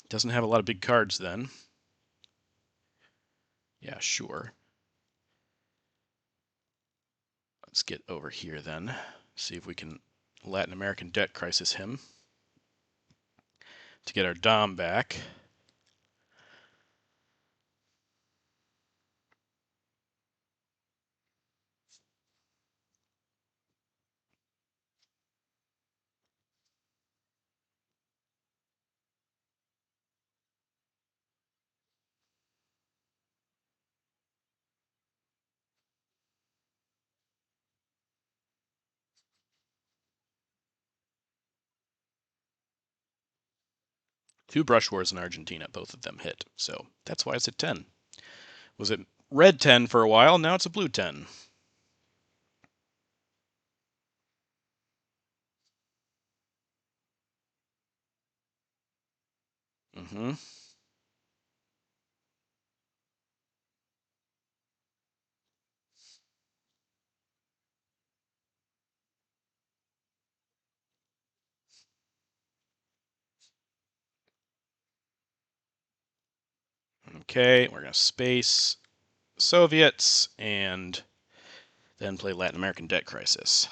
Doesn't have a lot of big cards then. Yeah, sure. Let's get over here then. See if we can Latin American debt crisis him to get our Dom back. Two brush wars in Argentina, both of them hit. So that's why it's at 10. Was it red 10 for a while? Now it's a blue 10. Mm-hmm. Okay, we're going to space Soviets and then play Latin American debt crisis.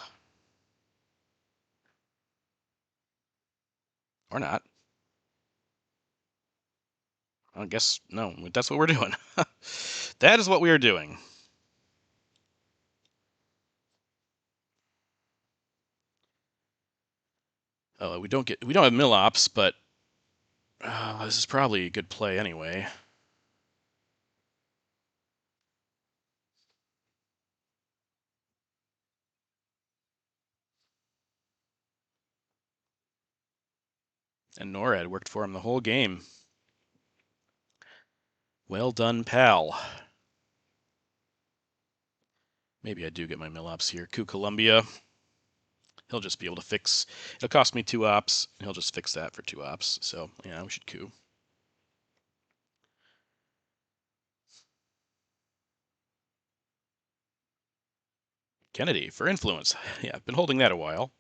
Or not. I guess, no, that's what we're doing. That is what we are doing. Oh, we don't have mill ops, but this is probably a good play anyway. And NORAD worked for him the whole game. Well done, pal. Maybe I do get my mill ops here. Coup Columbia. He'll just be able to fix. It'll cost me 2 ops. He'll just fix that for 2 ops. So, yeah, we should coup. Kennedy for influence. Yeah, I've been holding that a while.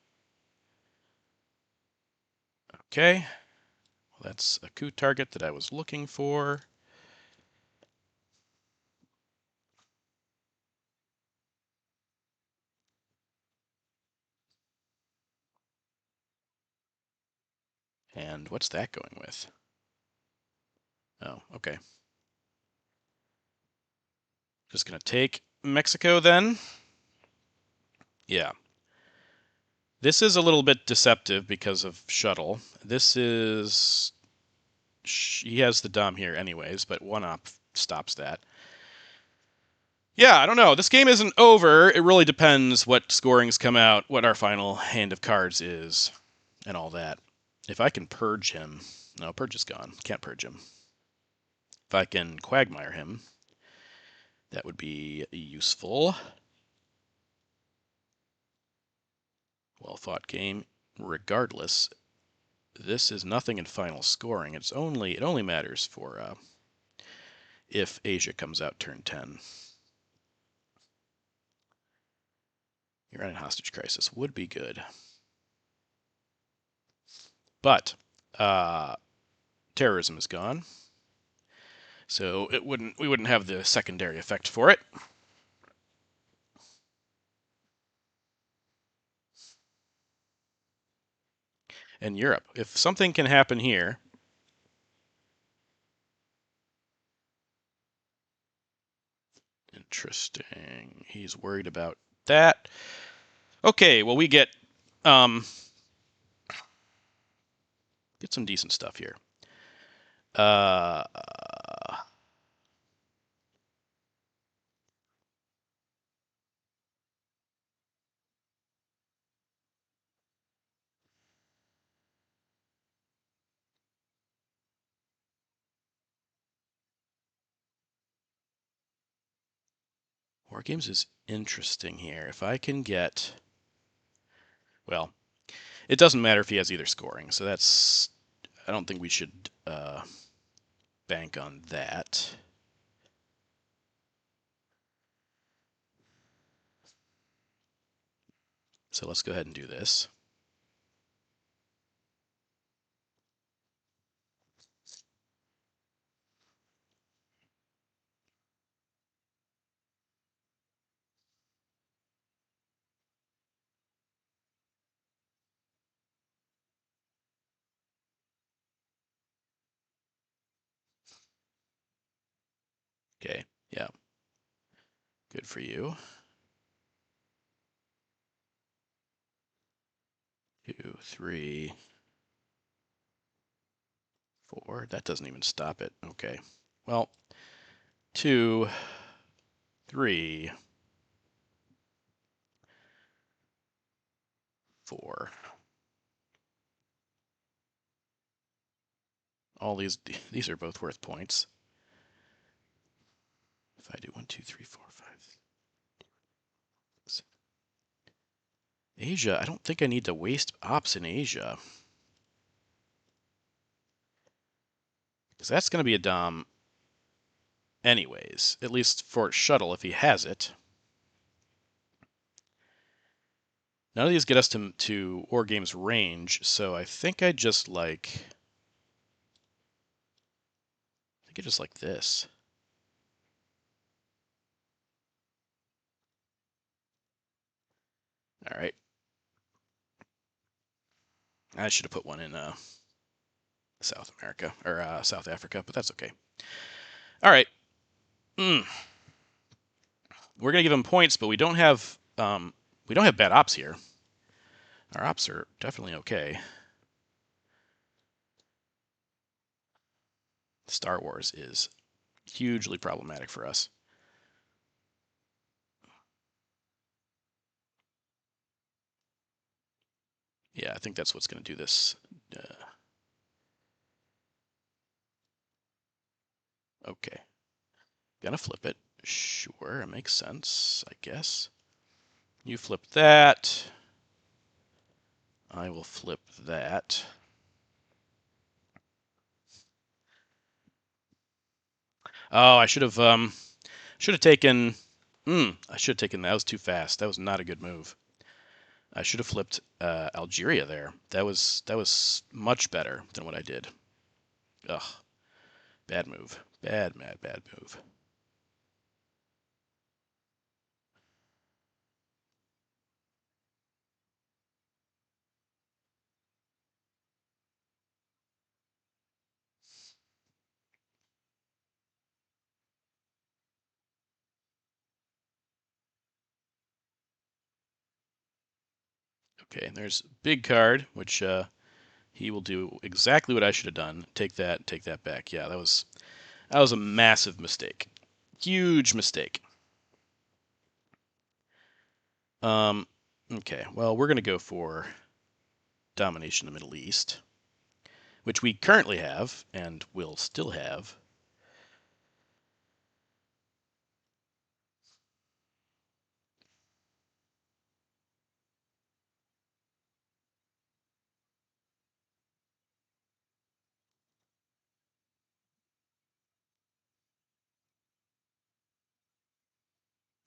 Okay. Well, that's a coup target that I was looking for. And what's that going with? Oh, okay. Just going to take Mexico then. Yeah. This is a little bit deceptive because of shuttle. This is... He has the Dom here anyways, but 1 op stops that. Yeah, I don't know. This game isn't over. It really depends what scorings come out, what our final hand of cards is, and all that. If I can purge him... No, purge is gone. Can't purge him. If I can Quagmire him, that would be useful. Well-fought game. Regardless, this is nothing in final scoring. It only matters for if Asia comes out turn 10. Iranian hostage crisis would be good. But terrorism is gone. So we wouldn't have the secondary effect for it. And Europe. If something can happen here, interesting. He's worried about that. Okay, well we get some decent stuff here. War Games is interesting here. If I can get... Well, it doesn't matter if he has either scoring, so that's I don't think we should bank on that. So let's go ahead and do this. Okay, yeah. Good for you. 2, 3, 4. That doesn't even stop it. Okay. Well, 2, 3, 4. All these are both worth points. If I do 1, 2, 3, 4, 5, 6. Asia, I don't think I need to waste ops in Asia. Because that's going to be a dom anyways, at least for shuttle if he has it. None of these get us to War Games range, so I think I just like this. All right. I should have put one in South America or South Africa, but that's okay. All right. We're gonna give him points, but we don't have bad ops here. Our ops are definitely okay. Star Wars is hugely problematic for us. Yeah, I think that's what's going to do this. Okay. Gonna flip it. Sure, it makes sense, I guess. You flip that. I will flip that. Oh, I should have taken. I should have taken that. Was too fast. That was not a good move. I should have flipped Algeria there. That was much better than what I did. Ugh, bad move. Bad move. Okay, there's big card, which he will do exactly what I should have done. Take that back. Yeah, that was a massive mistake. Huge mistake. Okay, well, we're going to go for domination of the Middle East, which we currently have and will still have.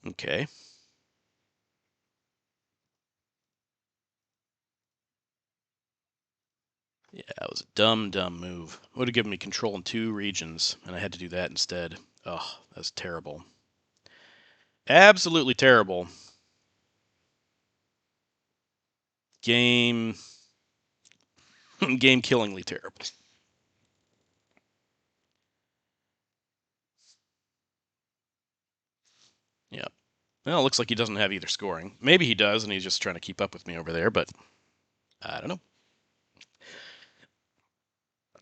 Okay. Yeah, that was a dumb move. Would have given me control in 2 regions, and I had to do that instead. Oh, that's terrible. Absolutely terrible. Game killingly terrible. Yeah. Well, it looks like he doesn't have either scoring. Maybe he does, and he's just trying to keep up with me over there, but I don't know.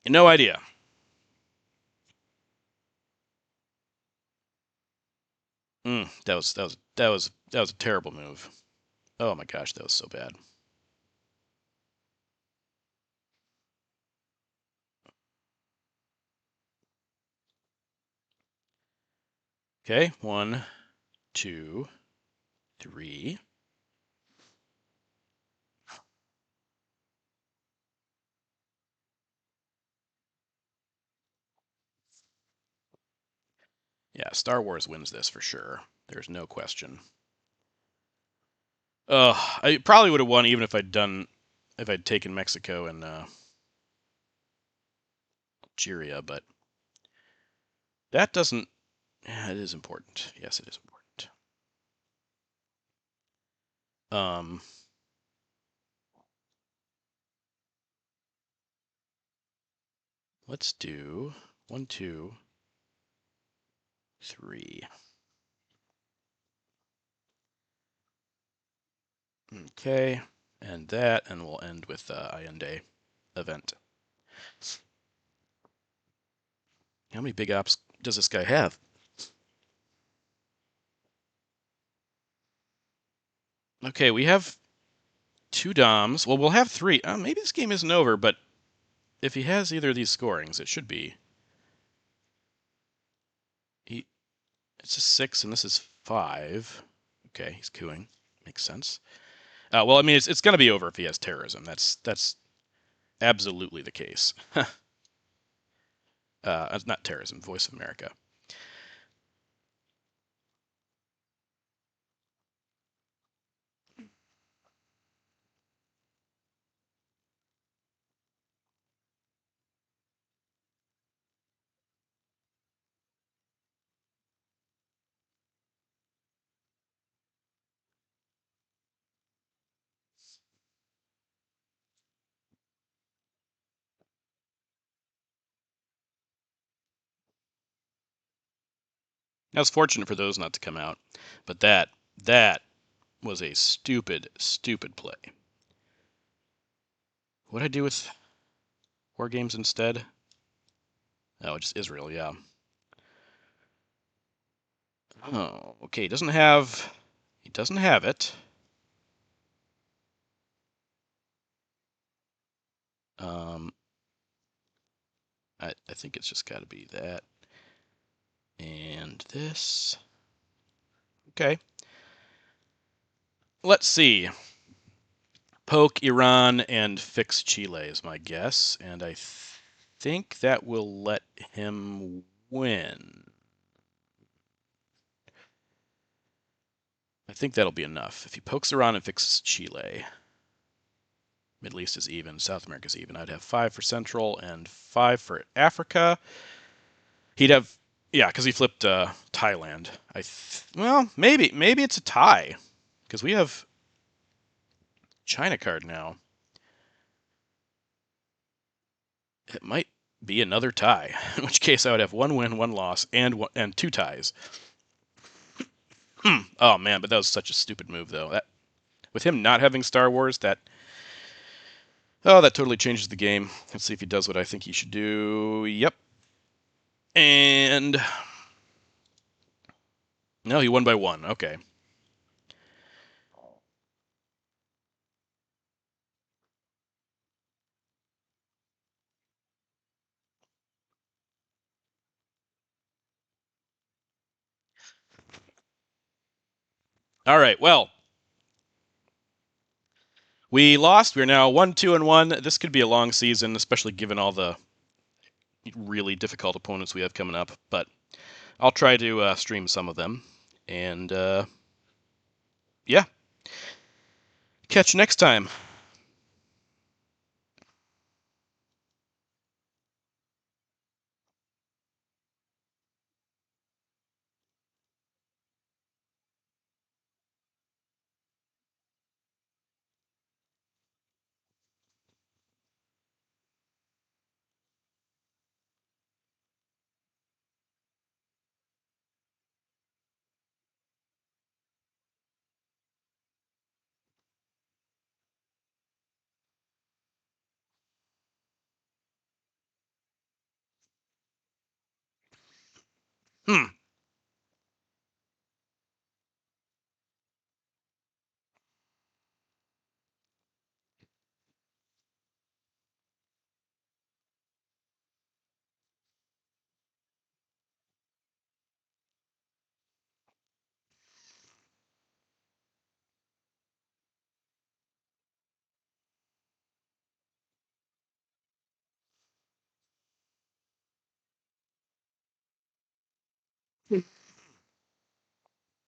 No idea. That was a terrible move. Oh my gosh, that was so bad. Okay, 1, 2, 3. Yeah, Star Wars wins this for sure. There's no question. I probably would have won even if I'd taken Mexico and Algeria, but that doesn't. Yeah, it is important. Yes, it is important. Um, let's do 1, 2, 3. Okay, and that, and we'll end with the Allende event. How many big ops does this guy have? Okay, we have 2 DOMs. Well, we'll have 3. Maybe this game isn't over, but if he has either of these scorings, it should be. It's a 6, and this is 5. Okay, he's cooing. Makes sense. Well, I mean, it's going to be over if he has terrorism. That's absolutely the case. Not terrorism. Voice of America. Now, it's fortunate for those not to come out, but that was a stupid, stupid play. What did I do with War Games instead? Oh, just Israel, yeah. Oh, okay. He doesn't have it. Um, I think it's just got to be that and this. Okay. Let's see. Poke Iran and fix Chile is my guess, and I think that will let him win. I think that'll be enough. If he pokes Iran and fixes Chile, Middle East is even, South America's even. I'd have 5 for Central and 5 for Africa. He'd have, yeah, because he flipped Thailand. Well, maybe it's a tie, because we have China card now. It might be another tie, in which case I would have 1 win, 1 loss, and 2 ties. Oh man, but that was such a stupid move, though. With him not having Star Wars, that totally changes the game. Let's see if he does what I think he should do. Yep. And no, he won by 1. Okay. All right. Well, we lost. We're now 1, 2, and 1. This could be a long season, especially given all the really difficult opponents we have coming up. But I'll try to stream some of them. And yeah, catch you next time. Hmm.